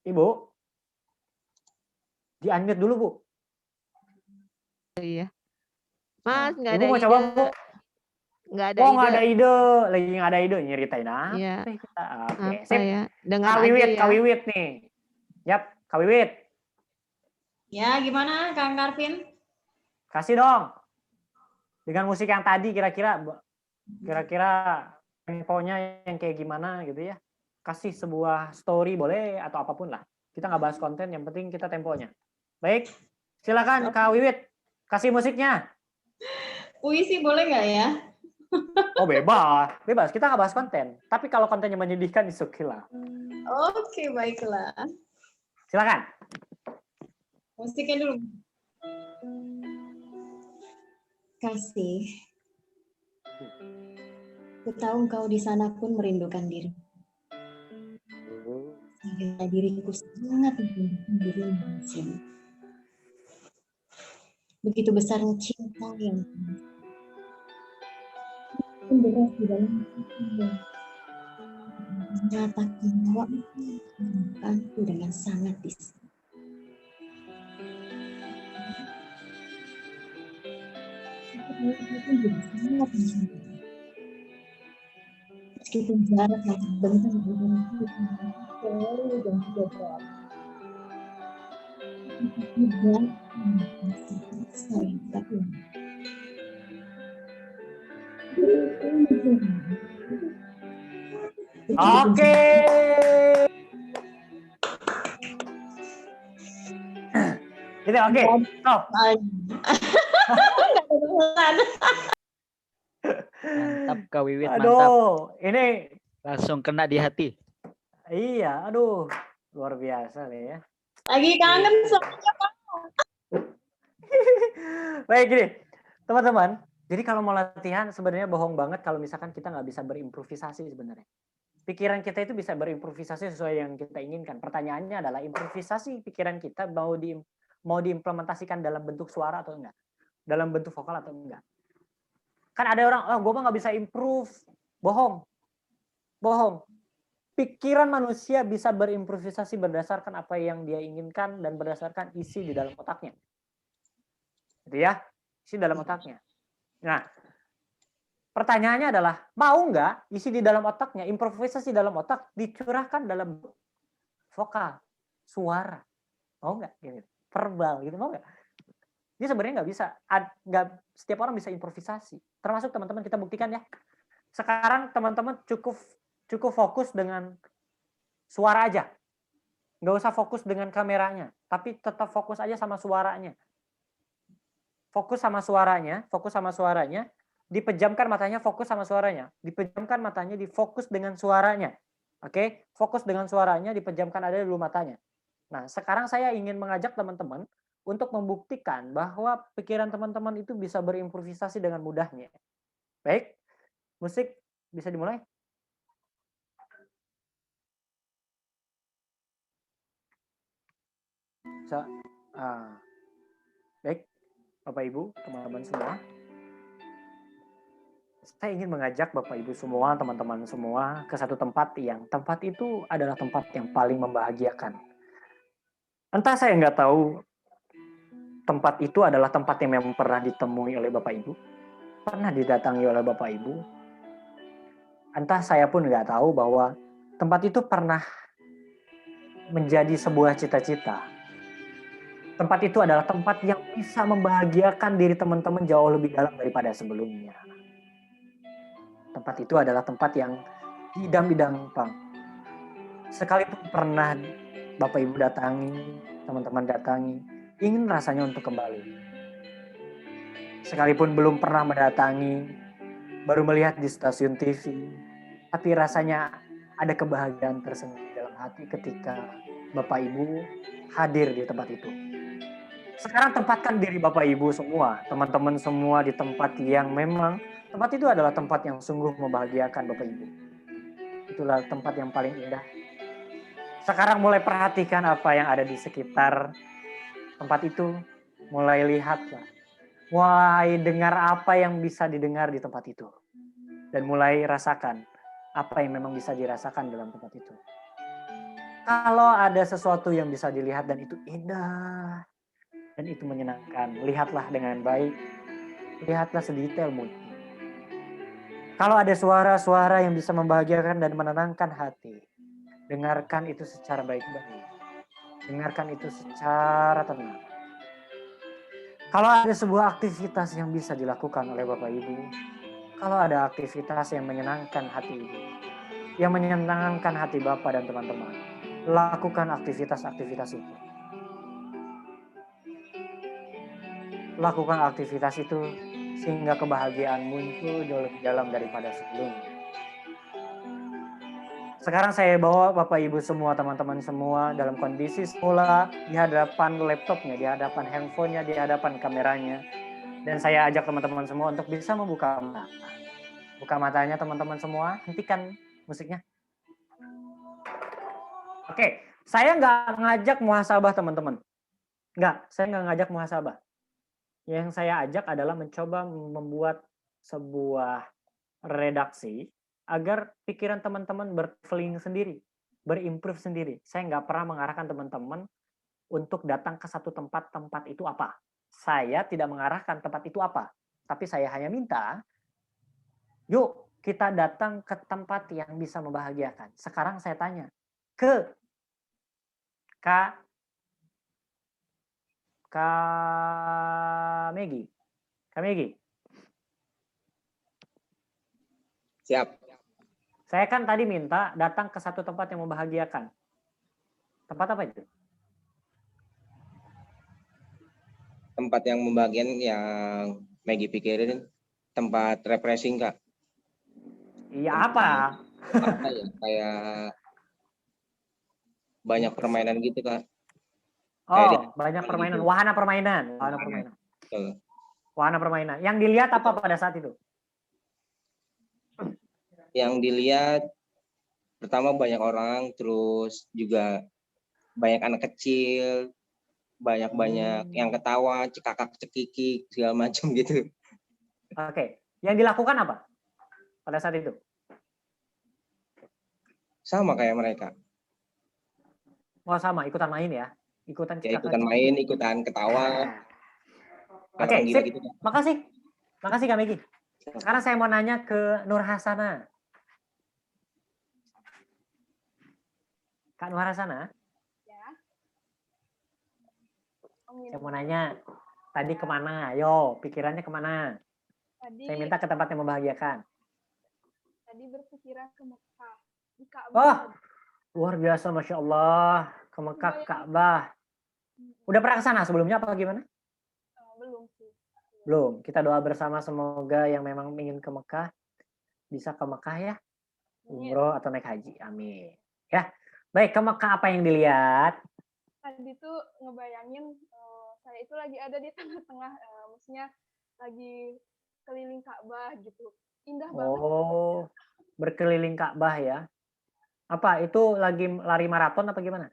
Ibu? Di-unmute dulu, Bu. Iya. Mas, nggak Ibu ada mau ide. coba, Bu? Nggak ada Oh, ide. nggak ada ide. Lagi nggak ada ide. Nyeritain apa Iya. kita? Oke, Apa sip. ya? Dengar Kak aja Wiwit, ya. Kak Wiwit nih. Yap, Kak Wiwit. Ya, gimana Kang Karvin? Kasih dong. Dengan musik yang tadi kira-kira temponya yang kayak gimana gitu ya. Kasih sebuah story boleh atau apapun lah. Kita nggak bahas konten, yang penting kita temponya. Baik, silakan Kak Wiwit. Kasih musiknya. Puisi boleh nggak ya? Oh bebas, bebas. Kita nggak bahas konten. Tapi kalau kontennya menyedihkan, is okay lah. Oke, baiklah. Silakan. Musiknya dulu. Kasih. Ku tahu engkau di sana pun merindukan diri. Sehingga diriku sangat merindukan dirimu di sini. Begitu besarnya cinta yang deras di dalam hatimu. Menyatakan bahwa aku dengan sangat di sini. Aku juga sangat mencintai. Meskipun jarak yang terbentang di dalam kita jauh dan juga berat. Tidak sayang tapi Oke. Gitu, oke. Stop. Mantap Kak Wiwit, mantap. Aduh, ini Langsung kena di hati. iya, aduh, luar biasa nih ya. lagi kangen sama Baik gini, teman-teman. Jadi kalau mau latihan sebenarnya bohong banget kalau misalkan kita nggak bisa berimprovisasi sebenarnya. Pikiran kita itu bisa berimprovisasi sesuai yang kita inginkan. Pertanyaannya adalah improvisasi pikiran kita mau diimplementasikan dalam bentuk suara atau enggak? Dalam bentuk vokal atau enggak? Kan ada orang, oh gue mah nggak bisa improve. Bohong. Bohong. Pikiran manusia bisa berimprovisasi berdasarkan apa yang dia inginkan dan berdasarkan isi di dalam otaknya. Gitu ya, isi dalam otaknya. Nah, pertanyaannya adalah, mau nggak isi di dalam otaknya, improvisasi dalam otak, dicurahkan dalam vokal, suara. Mau nggak? Gitu. Verbal, gitu, mau nggak? Ini sebenarnya nggak bisa. Nggak, setiap orang bisa improvisasi. Termasuk teman-teman, kita buktikan ya. Sekarang teman-teman cukup fokus dengan suara aja. Nggak usah fokus dengan kameranya, tapi tetap fokus aja sama suaranya. Fokus sama suaranya, dipejamkan matanya, fokus sama suaranya. Dipejamkan matanya, difokus dengan suaranya. Oke, fokus dengan suaranya, dipejamkan ada dulu matanya. Nah, sekarang saya ingin mengajak teman-teman untuk membuktikan bahwa pikiran teman-teman itu bisa berimprovisasi dengan mudahnya. Baik, musik bisa dimulai. Baik, Bapak Ibu, teman-teman semua. Saya ingin mengajak Bapak Ibu semua, teman-teman semua ke satu tempat itu adalah tempat yang paling membahagiakan. Entah saya nggak tahu tempat itu adalah tempat yang memang pernah ditemui oleh Bapak Ibu, pernah didatangi oleh Bapak Ibu. Entah saya pun nggak tahu bahwa tempat itu pernah menjadi sebuah cita-cita. Tempat itu adalah tempat yang bisa membahagiakan diri teman-teman jauh lebih dalam daripada sebelumnya. Tempat itu adalah tempat yang idam-idam. Sekalipun pernah Bapak Ibu datangi, teman-teman datangi, ingin rasanya untuk kembali. Sekalipun belum pernah mendatangi, baru melihat di stasiun TV, tapi rasanya ada kebahagiaan tersendiri dalam hati ketika Bapak Ibu hadir di tempat itu. Sekarang tempatkan diri Bapak Ibu semua, teman-teman semua di tempat yang memang tempat itu adalah tempat yang sungguh membahagiakan Bapak Ibu. Itulah tempat yang paling indah. Sekarang mulai perhatikan apa yang ada di sekitar tempat itu. Mulai lihatlah. Mulai dengar apa yang bisa didengar di tempat itu. Dan mulai rasakan apa yang memang bisa dirasakan dalam tempat itu. Kalau ada sesuatu yang bisa dilihat dan itu indah, dan itu menyenangkan, lihatlah dengan baik, lihatlah sedetail mungkin. Kalau ada suara-suara yang bisa membahagiakan dan menenangkan hati, dengarkan itu secara baik-baik. Dengarkan itu secara tenang. Kalau ada sebuah aktivitas yang bisa dilakukan oleh Bapak Ibu, kalau ada aktivitas yang menyenangkan hati Ibu, yang menyenangkan hati Bapak dan teman-teman, lakukan aktivitas-aktivitas itu. Lakukan aktivitas itu sehingga kebahagiaan muncul jauh lebih dalam daripada sebelumnya. Sekarang saya bawa Bapak Ibu semua, teman-teman semua dalam kondisi semula di hadapan laptopnya, di hadapan handphonenya, di hadapan kameranya. Dan saya ajak teman-teman semua untuk bisa membuka mata. Buka matanya teman-teman semua, hentikan musiknya. Oke, saya nggak ngajak muhasabah teman-teman. Nggak, saya nggak ngajak muhasabah. Yang saya ajak adalah mencoba membuat sebuah redaksi agar pikiran teman-teman berkeliling sendiri, berimprove sendiri. Saya nggak pernah mengarahkan teman-teman untuk datang ke satu tempat itu apa. Saya tidak mengarahkan tempat itu apa, tapi saya hanya minta, yuk kita datang ke tempat yang bisa membahagiakan. Sekarang saya tanya ke Kak Megi. Kak Megi. Siap. Saya kan tadi minta datang ke satu tempat yang membahagiakan. Tempat apa itu? Tempat yang membagian yang Maggie pikirin tempat refreshing, Kak. Iya, apa? Apa ya? Kayak banyak permainan gitu, Kak. Oh, banyak permainan, wahana permainan, wahana permainan. Yang dilihat apa pada saat itu? Yang dilihat pertama banyak orang, terus juga banyak anak kecil, banyak yang ketawa, cekakak cekikik segala macam gitu. Oke, yang dilakukan apa pada saat itu? Sama kayak mereka. Oh sama, ikutan main ya, ikutan Ya, ikutan main, ikutan ketawa. Oke, sip. Gitu, makasih Kak Megi. Sekarang saya mau nanya ke Nur Hasana. Kak Nur Hasana. Saya mau nanya, tadi kemana? Ayo, pikirannya kemana? Saya minta ke tempat yang membahagiakan. Tadi berpikiran ke Mekah. Di Ka'bah. Oh, luar biasa, Masya Allah. Ke Mekah, Ka'bah. Udah pernah ke sana sebelumnya apa gimana? Belum sih. Belum. Kita doa bersama semoga yang memang ingin ke Mekah bisa ke Mekah ya. Umroh atau naik haji. Amin. Ya, baik, ke Mekah apa yang dilihat? Tadi tuh ngebayangin saya itu lagi ada di tengah-tengah, maksudnya lagi keliling Ka'bah gitu. Indah banget. Oh, berkeliling Ka'bah ya. Apa itu lagi lari maraton apa gimana?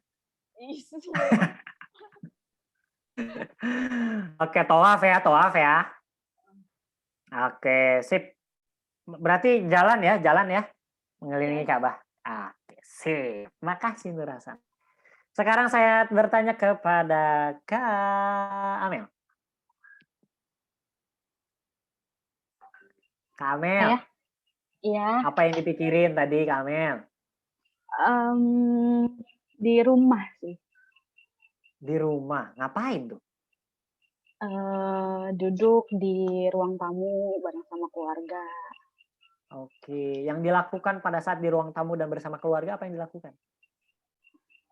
Oke, tawaf ya. Oke, sip. Berarti jalan ya, mengelilingi Ka'bah. Oke, sip. Makasih Nur Hasan. Sekarang saya bertanya kepada Kak Amel. Kak Amel. Iya. Apa yang dipikirin tadi Kak Amel? Di rumah sih. Di rumah, ngapain tuh? Duduk di ruang tamu bareng sama keluarga. Oke, yang dilakukan pada saat di ruang tamu dan bersama keluarga apa yang dilakukan?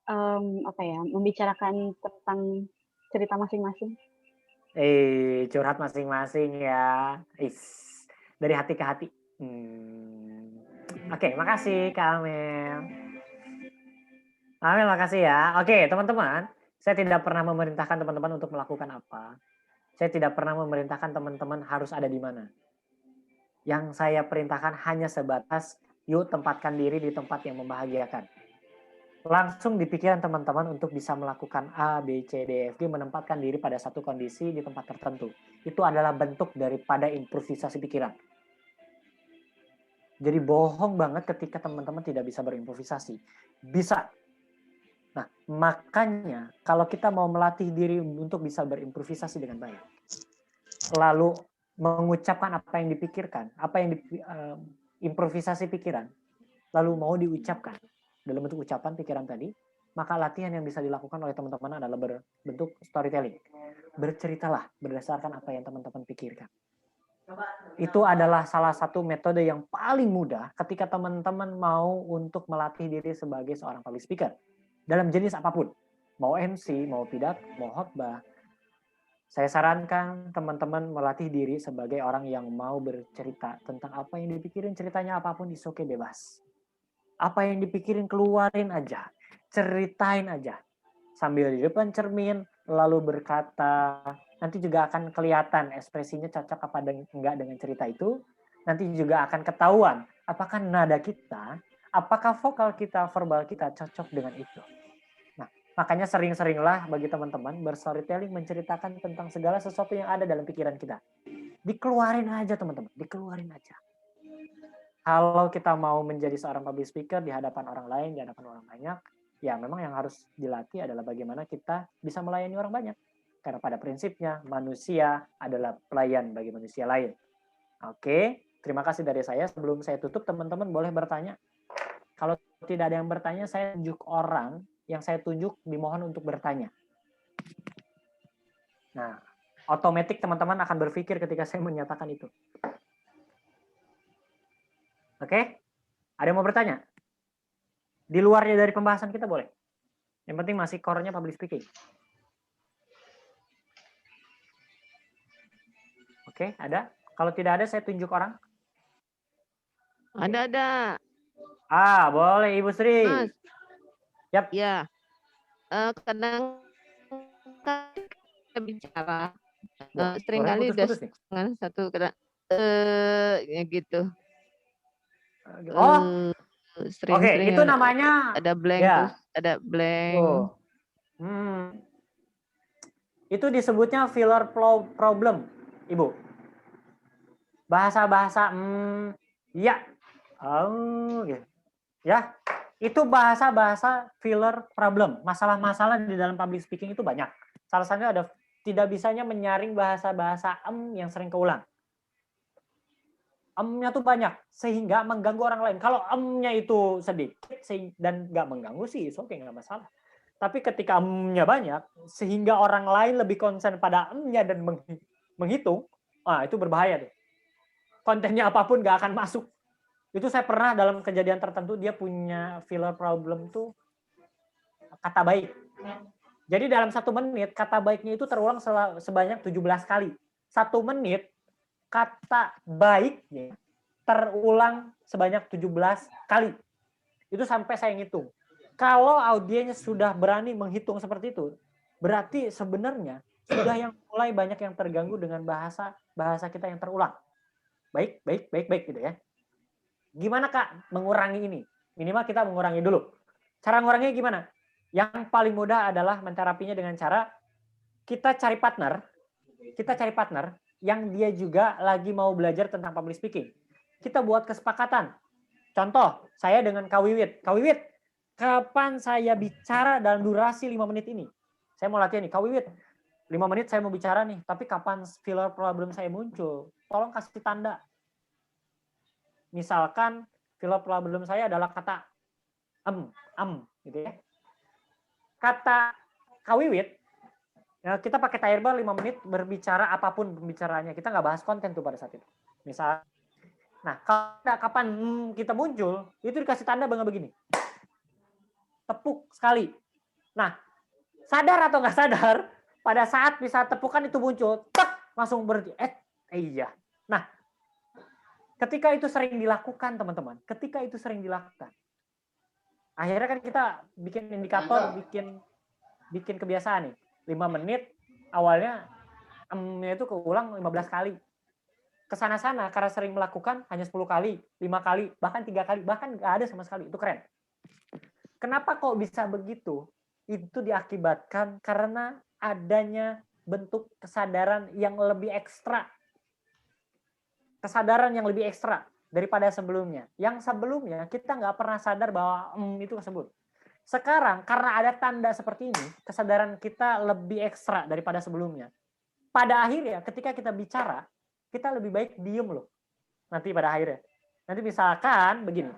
Membicarakan tentang cerita masing-masing. Curhat masing-masing ya. Dari hati ke hati. Oke, makasih Kak Amel. Amel, makasih ya. Oke, teman-teman. Saya tidak pernah memerintahkan teman-teman untuk melakukan apa. Saya tidak pernah memerintahkan teman-teman harus ada di mana. Yang saya perintahkan hanya sebatas, yuk tempatkan diri di tempat yang membahagiakan. Langsung di pikiran teman-teman untuk bisa melakukan A, B, C, D, F, G, menempatkan diri pada satu kondisi di tempat tertentu. Itu adalah bentuk daripada improvisasi pikiran. Jadi bohong banget ketika teman-teman tidak bisa berimprovisasi. Bisa. Nah, makanya kalau kita mau melatih diri untuk bisa berimprovisasi dengan baik, lalu mengucapkan apa yang dipikirkan, apa yang improvisasi pikiran, lalu mau diucapkan dalam bentuk ucapan pikiran tadi, maka latihan yang bisa dilakukan oleh teman-teman adalah berbentuk storytelling. Berceritalah berdasarkan apa yang teman-teman pikirkan. Itu adalah salah satu metode yang paling mudah ketika teman-teman mau untuk melatih diri sebagai seorang public speaker. Dalam jenis apapun. Mau MC, mau pidato, mau khotbah. Saya sarankan teman-teman melatih diri sebagai orang yang mau bercerita tentang apa yang dipikirin, ceritanya apapun, oke, bebas. Apa yang dipikirin keluarin aja, ceritain aja. sambil di depan cermin, lalu berkata, nanti juga akan kelihatan ekspresinya cocok apa enggak dengan cerita itu. Nanti juga akan ketahuan apakah nada kita, apakah vokal kita, verbal kita cocok dengan itu. Nah, makanya sering-seringlah bagi teman-teman berstorytelling menceritakan tentang segala sesuatu yang ada dalam pikiran kita. Dikeluarin aja teman-teman, dikeluarin aja. Kalau kita mau menjadi seorang public speaker di hadapan orang lain, di hadapan orang banyak, ya memang yang harus dilatih adalah bagaimana kita bisa melayani orang banyak. Karena pada prinsipnya manusia adalah pelayan bagi manusia lain. Oke, terima kasih dari saya. Sebelum saya tutup, teman-teman boleh bertanya. Kalau tidak ada yang bertanya, saya tunjuk orang yang saya tunjuk dimohon untuk bertanya. Nah, otomatis teman-teman akan berpikir ketika saya menyatakan itu. Oke? Ada yang mau bertanya? Di luarnya dari pembahasan kita boleh. Yang penting masih core-nya public speaking. Oke, ada? Kalau tidak ada, saya tunjuk orang. Ada. Boleh Ibu Sri. Mas. Yap. Ya. Kadang kita bicara. Seringkali udah dengan satu kata ya gitu. Oke, itu namanya ada blank ya. terus ada blank. Itu disebutnya filler problem, Ibu. Bahasa-bahasa ya. Gitu. Ya. Itu bahasa-bahasa filler problem. Masalah-masalah di dalam public speaking itu banyak. Salah satunya ada tidak bisanya menyaring bahasa-bahasa yang sering keulang. Nya tuh banyak sehingga mengganggu orang lain. Kalau nya itu sedikit dan nggak mengganggu sih, oke nggak masalah. Tapi ketika nya banyak sehingga orang lain lebih konsen pada nya dan menghitung, itu berbahaya tuh. Kontennya apapun nggak akan masuk. Itu saya pernah dalam kejadian tertentu dia punya filler problem tuh kata baik. Jadi dalam 1 menit kata baiknya itu terulang sebanyak 17 kali. 1 menit kata baiknya terulang sebanyak 17 kali. Itu sampai saya ngitung. Kalau audiens sudah berani menghitung seperti itu, berarti sebenarnya sudah yang mulai banyak yang terganggu dengan bahasa kita yang terulang. Baik gitu ya. Gimana Kak mengurangi ini? Minimal kita mengurangi dulu. Cara menguranginya gimana? Yang paling mudah adalah menterapinya dengan cara kita cari partner yang dia juga lagi mau belajar tentang public speaking. Kita buat kesepakatan. Contoh, saya dengan Kak Wiwit. Kak Wiwit, kapan saya bicara dalam durasi 5 menit ini? Saya mau latihan nih, Kak Wiwit. 5 menit saya mau bicara nih, tapi kapan filler problem saya muncul? Tolong kasih tanda. Misalkan filler problem saya adalah kata gitu ya. Kata Kak Wiwit, ya, kita pakai timer 5 menit berbicara apapun pembicaraannya. Kita nggak bahas konten tuh pada saat itu. Misal, nah kapan kita muncul, itu dikasih tanda begini. Tepuk sekali. Nah, sadar atau nggak sadar, pada saat bisa tepukan itu muncul, tak langsung berhenti. Iya. Nah, ketika itu sering dilakukan, teman-teman. Akhirnya kan kita bikin indikator, bikin kebiasaan nih. 5 menit, awalnya itu keulang 15 kali. Kesana-sana, karena sering melakukan, hanya 10 kali, 5 kali, bahkan 3 kali, bahkan nggak ada sama sekali. Itu keren. Kenapa kok bisa begitu? Itu diakibatkan karena adanya bentuk kesadaran yang lebih ekstra. Kesadaran yang lebih ekstra daripada sebelumnya. Yang sebelumnya kita nggak pernah sadar bahwa itu tersebut. Sekarang karena ada tanda seperti ini, kesadaran kita lebih ekstra daripada sebelumnya. Pada akhirnya ketika kita bicara, kita lebih baik diem loh. Nanti pada akhirnya. Nanti misalkan begini.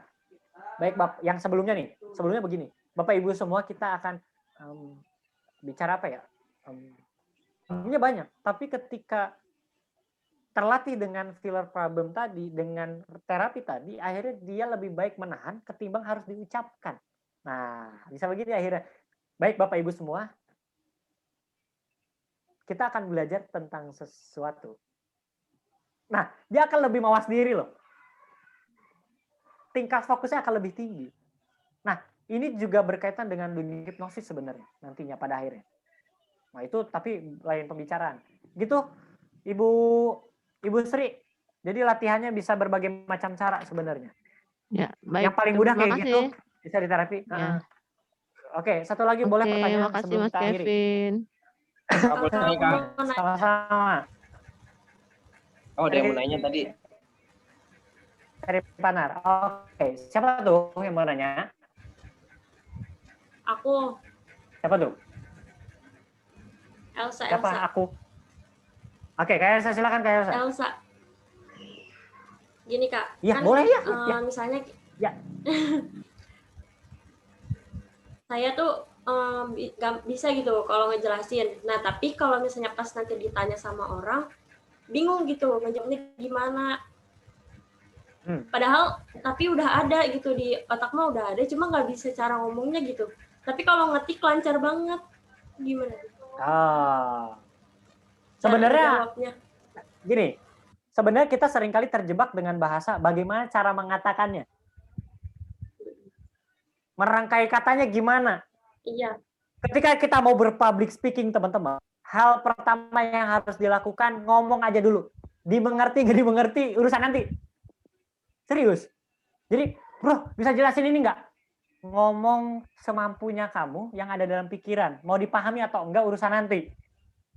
Baik yang sebelumnya nih, sebelumnya begini. Bapak Ibu semua kita akan bicara apa ya? Ini banyak, tapi ketika terlatih dengan filler problem tadi, dengan terapi tadi, akhirnya dia lebih baik menahan ketimbang harus diucapkan. Nah, bisa begini akhirnya. Baik Bapak Ibu semua, kita akan belajar tentang sesuatu. Nah, dia akan lebih mawas diri loh. Tingkat fokusnya akan lebih tinggi. Nah, ini juga berkaitan dengan dunia hipnosis sebenarnya nantinya pada akhirnya. Nah itu tapi lain pembicaraan. Gitu, Ibu Sri. Jadi latihannya bisa berbagai macam cara sebenarnya. Ya, baik. Yang paling mudah Terima kayak kasih. gitu bisa diterapi. Ya. Oke, satu lagi boleh Oke, pertanyaan makasih sebelum Mas kita akhiri. Kevin. Sama-sama. Oh, ada yang mau nanya tadi. Dari Panar. Oke, siapa tuh yang mau nanya? Aku. Siapa tuh? Elsa. Siapa? Elsa. Aku. Oke, Kak Elsa, silakan Kak Elsa. Elsa. Gini Kak. Ya, kan, boleh ya. Misalnya. Ya. Saya tuh gak bisa gitu kalau ngejelasin. Nah, tapi kalau misalnya pas nanti ditanya sama orang, bingung gitu ngejawabnya gimana. Padahal tapi udah ada gitu di otak mah udah ada, cuma nggak bisa cara ngomongnya gitu. Tapi kalau ngetik lancar banget. Gimana? Sebenarnya gini, sebenarnya kita seringkali terjebak dengan bahasa bagaimana cara mengatakannya. Merangkai katanya gimana? Iya. Ketika kita mau berpublic speaking, teman-teman, hal pertama yang harus dilakukan ngomong aja dulu. Dimengerti nggak dimengerti urusan nanti. Serius. Jadi, bro, bisa jelasin ini nggak? Ngomong semampunya kamu yang ada dalam pikiran. Mau dipahami atau enggak urusan nanti.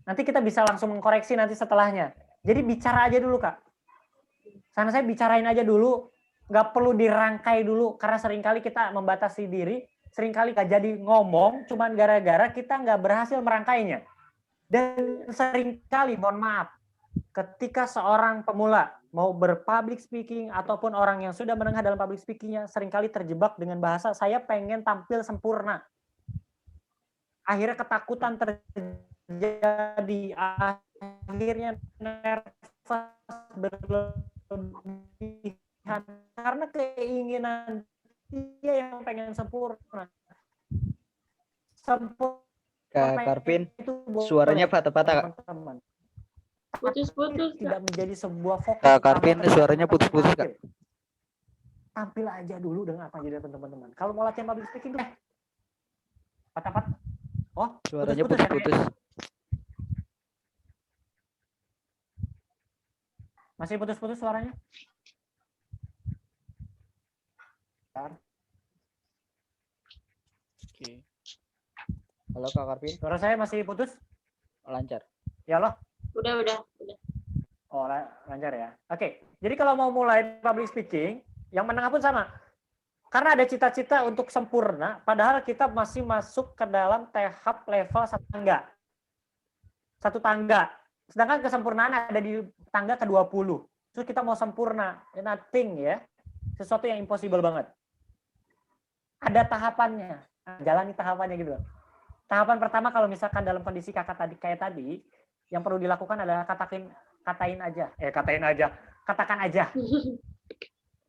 Nanti kita bisa langsung mengkoreksi nanti setelahnya. Jadi bicara aja dulu, Kak. Sana saya bicarain aja dulu. Nggak perlu dirangkai dulu. Karena seringkali kita membatasi diri. Seringkali nggak jadi ngomong. Cuman gara-gara kita nggak berhasil merangkainya. Dan seringkali, mohon maaf, ketika seorang pemula mau berpublic speaking ataupun orang yang sudah menengah dalam public speakingnya seringkali terjebak dengan bahasa saya pengen tampil sempurna. Akhirnya ketakutan terjadi, akhirnya nervous berlebihan karena keinginan dia yang pengen sempurna. Kak Karvin, suaranya patah-patah, Kak. Putus-putus. Tidak menjadi sebuah fokus. Kak Karvin, suaranya putus-putus, Kak. Tampil aja dulu dengan apa yang jadi teman-teman. Kalau mau latihan public speaking tuh patah-patah. Oh, suaranya putus-putus. putus-putus. Masih putus-putus suaranya? Bentar. Oke. Halo Kak Karvin. Suara saya masih putus? Lancar. Ya loh. Udah. Oh, lancar ya. Oke. Jadi kalau mau mulai public speaking, yang menengah pun sama. Karena ada cita-cita untuk sempurna, padahal kita masih masuk ke dalam tahap level satu tangga. Sedangkan kesempurnaan ada di tangga ke-20. Terus kita mau sempurna, nothing ya. Sesuatu yang impossible banget. Ada tahapannya. Jalani tahapannya gitu. Tahapan pertama kalau misalkan dalam kondisi kakak tadi kayak tadi, yang perlu dilakukan adalah katakan aja.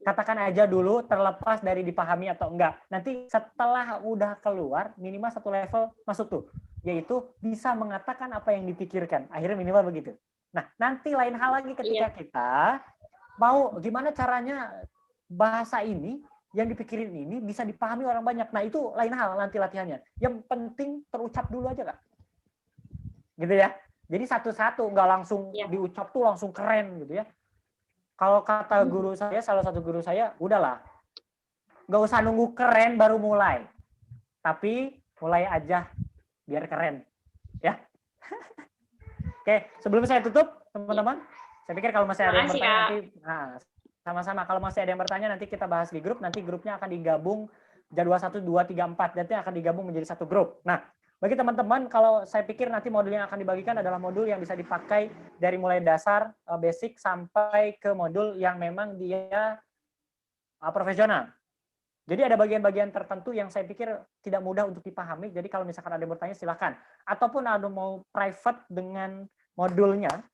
Katakan aja dulu terlepas dari dipahami atau enggak. Nanti setelah udah keluar, minimal satu level masuk tuh. Yaitu bisa mengatakan apa yang dipikirkan. Akhirnya minimal begitu. Nah, nanti lain hal lagi ketika kita mau gimana caranya bahasa ini, yang dipikirin ini bisa dipahami orang banyak. Nah, itu lain hal nanti latihannya. Yang penting terucap dulu aja, Kak. Gitu ya. Jadi satu-satu, nggak langsung diucap tuh langsung keren gitu ya. Kalau kata guru saya, salah satu guru saya, udahlah. Nggak usah nunggu keren baru mulai. Tapi mulai aja biar keren. Ya. Oke, sebelum saya tutup, teman-teman, saya pikir kalau masih ada yang bertanya nanti, sama-sama. Kalau masih ada yang bertanya nanti kita bahas di grup. Nanti grupnya akan digabung jadwal 1, 2, 3, 4. Nanti akan digabung menjadi satu grup. Nah, bagi teman-teman, kalau saya pikir nanti modul yang akan dibagikan adalah modul yang bisa dipakai dari mulai dasar, basic, sampai ke modul yang memang dia profesional. Jadi ada bagian-bagian tertentu yang saya pikir tidak mudah untuk dipahami. Jadi kalau misalkan ada yang bertanya, silakan. Ataupun ada mau private dengan modulnya,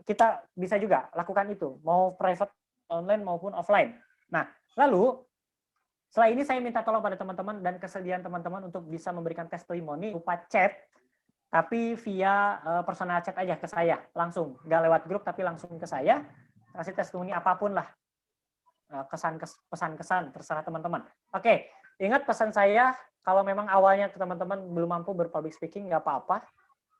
kita bisa juga lakukan itu. Mau private online maupun offline. Nah, lalu setelah ini saya minta tolong pada teman-teman dan kesediaan teman-teman untuk bisa memberikan testimoni berupa chat, tapi via personal chat aja ke saya, langsung. Nggak lewat grup, tapi langsung ke saya. Kasih testimoni apapun lah. Pesan-kesan, terserah teman-teman. Oke, Ingat pesan saya, kalau memang awalnya teman-teman belum mampu berpublic speaking, nggak apa-apa.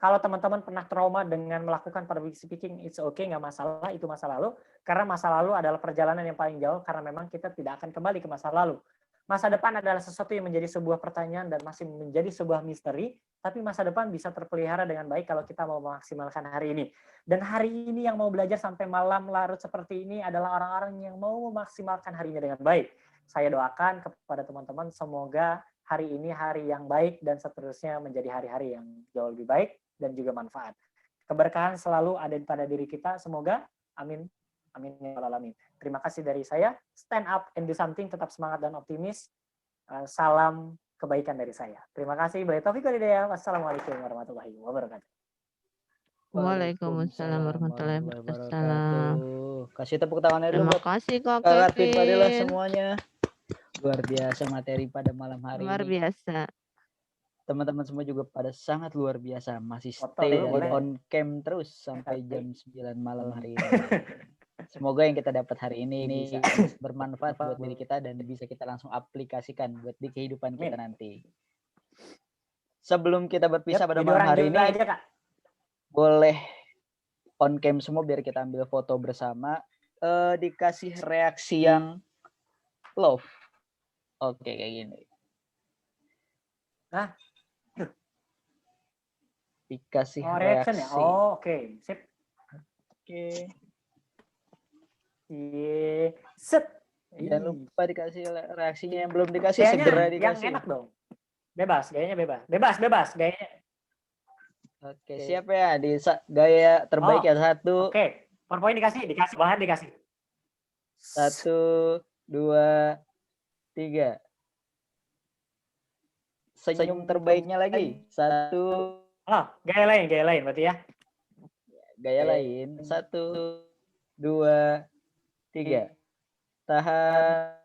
Kalau teman-teman pernah trauma dengan melakukan public speaking, it's okay, nggak masalah, itu masa lalu. Karena masa lalu adalah perjalanan yang paling jauh, karena memang kita tidak akan kembali ke masa lalu. Masa depan adalah sesuatu yang menjadi sebuah pertanyaan dan masih menjadi sebuah misteri, tapi masa depan bisa terpelihara dengan baik kalau kita mau memaksimalkan hari ini. Dan hari ini yang mau belajar sampai malam larut seperti ini adalah orang-orang yang mau memaksimalkan harinya dengan baik. Saya doakan kepada teman-teman, semoga hari ini hari yang baik dan seterusnya menjadi hari-hari yang jauh lebih baik dan juga manfaat. Keberkahan selalu ada pada diri kita, semoga. Amin. Amin ya rabbal alamin. Terima kasih dari saya. Stand up and do something, tetap semangat dan optimis. Salam kebaikan dari saya. Terima kasih. Taufiq wal hidayah. Wassalamualaikum warahmatullahi wabarakatuh. Waalaikumsalam warahmatullahi wabarakatuh. Kasih tepuk tangan dulu Terima buat kasih Kak Kak Karvin Fadila Kevin. semuanya. Luar biasa materi pada malam hari Luar ini. biasa. Teman-teman semua juga pada sangat luar biasa. Masih Foto stay dulu, dari boleh? on cam terus sampai jam 9 malam hari ini. Semoga yang kita dapat hari ini bisa bermanfaat buat diri kita dan bisa kita langsung aplikasikan buat di kehidupan kita nanti. Sebelum kita berpisah pada Jadi malam orang hari juga ini, aja, Kak. boleh on cam semua biar kita ambil foto bersama. Dikasih reaksi yang love. Oke, kayak gini. Hah? Dikasih reaction ya? reaksi. Oh, oke. Sip. Oke. Iya. Set. Jangan lupa dikasih reaksinya, yang belum dikasih Gayanya segera yang dikasih. enak dong. Bebas, gayanya bebas. Bebas, gayanya. Oke, siap ya di gaya terbaik ya. 1. Oke. PowerPoint dikasih, bahan dikasih. 1, 2, 3. Senyum terbaiknya lagi. 1. Oh, gaya lain berarti ya. Gaya lain. 1, 2, 3. Tahan.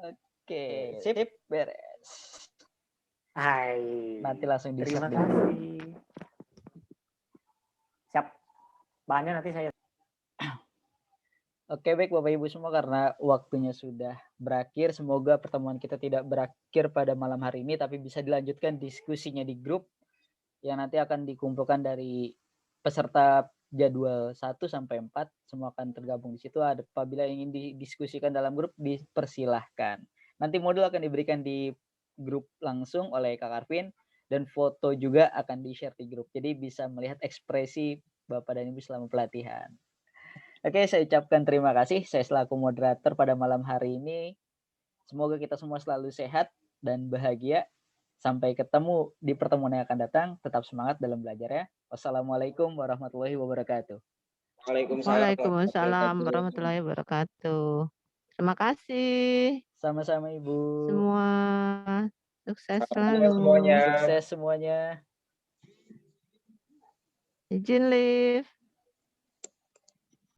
Oke, sip, beres. Hai. Nanti langsung Terima di-share. kasih. Siap. Bahannya nanti saya. Oke, baik Bapak Ibu semua, karena waktunya sudah berakhir. Semoga pertemuan kita tidak berakhir pada malam hari ini, tapi bisa dilanjutkan diskusinya di grup yang nanti akan dikumpulkan dari peserta jadwal 1 sampai 4. Semua akan tergabung di situ. Apabila ingin didiskusikan dalam grup, dipersilahkan. Nanti modul akan diberikan di grup langsung oleh Kak Karvin, dan foto juga akan di-share di grup. Jadi bisa melihat ekspresi Bapak dan Ibu selama pelatihan. Oke, saya ucapkan terima kasih. Saya selaku moderator pada malam hari ini. Semoga kita semua selalu sehat dan bahagia. Sampai ketemu di pertemuan yang akan datang. Tetap semangat dalam belajar ya. Wassalamualaikum warahmatullahi wabarakatuh. Waalaikumsalam warahmatullahi wabarakatuh. Terima kasih. Sama-sama Ibu. Semua sukses selalu. Sukses semuanya. Izin live.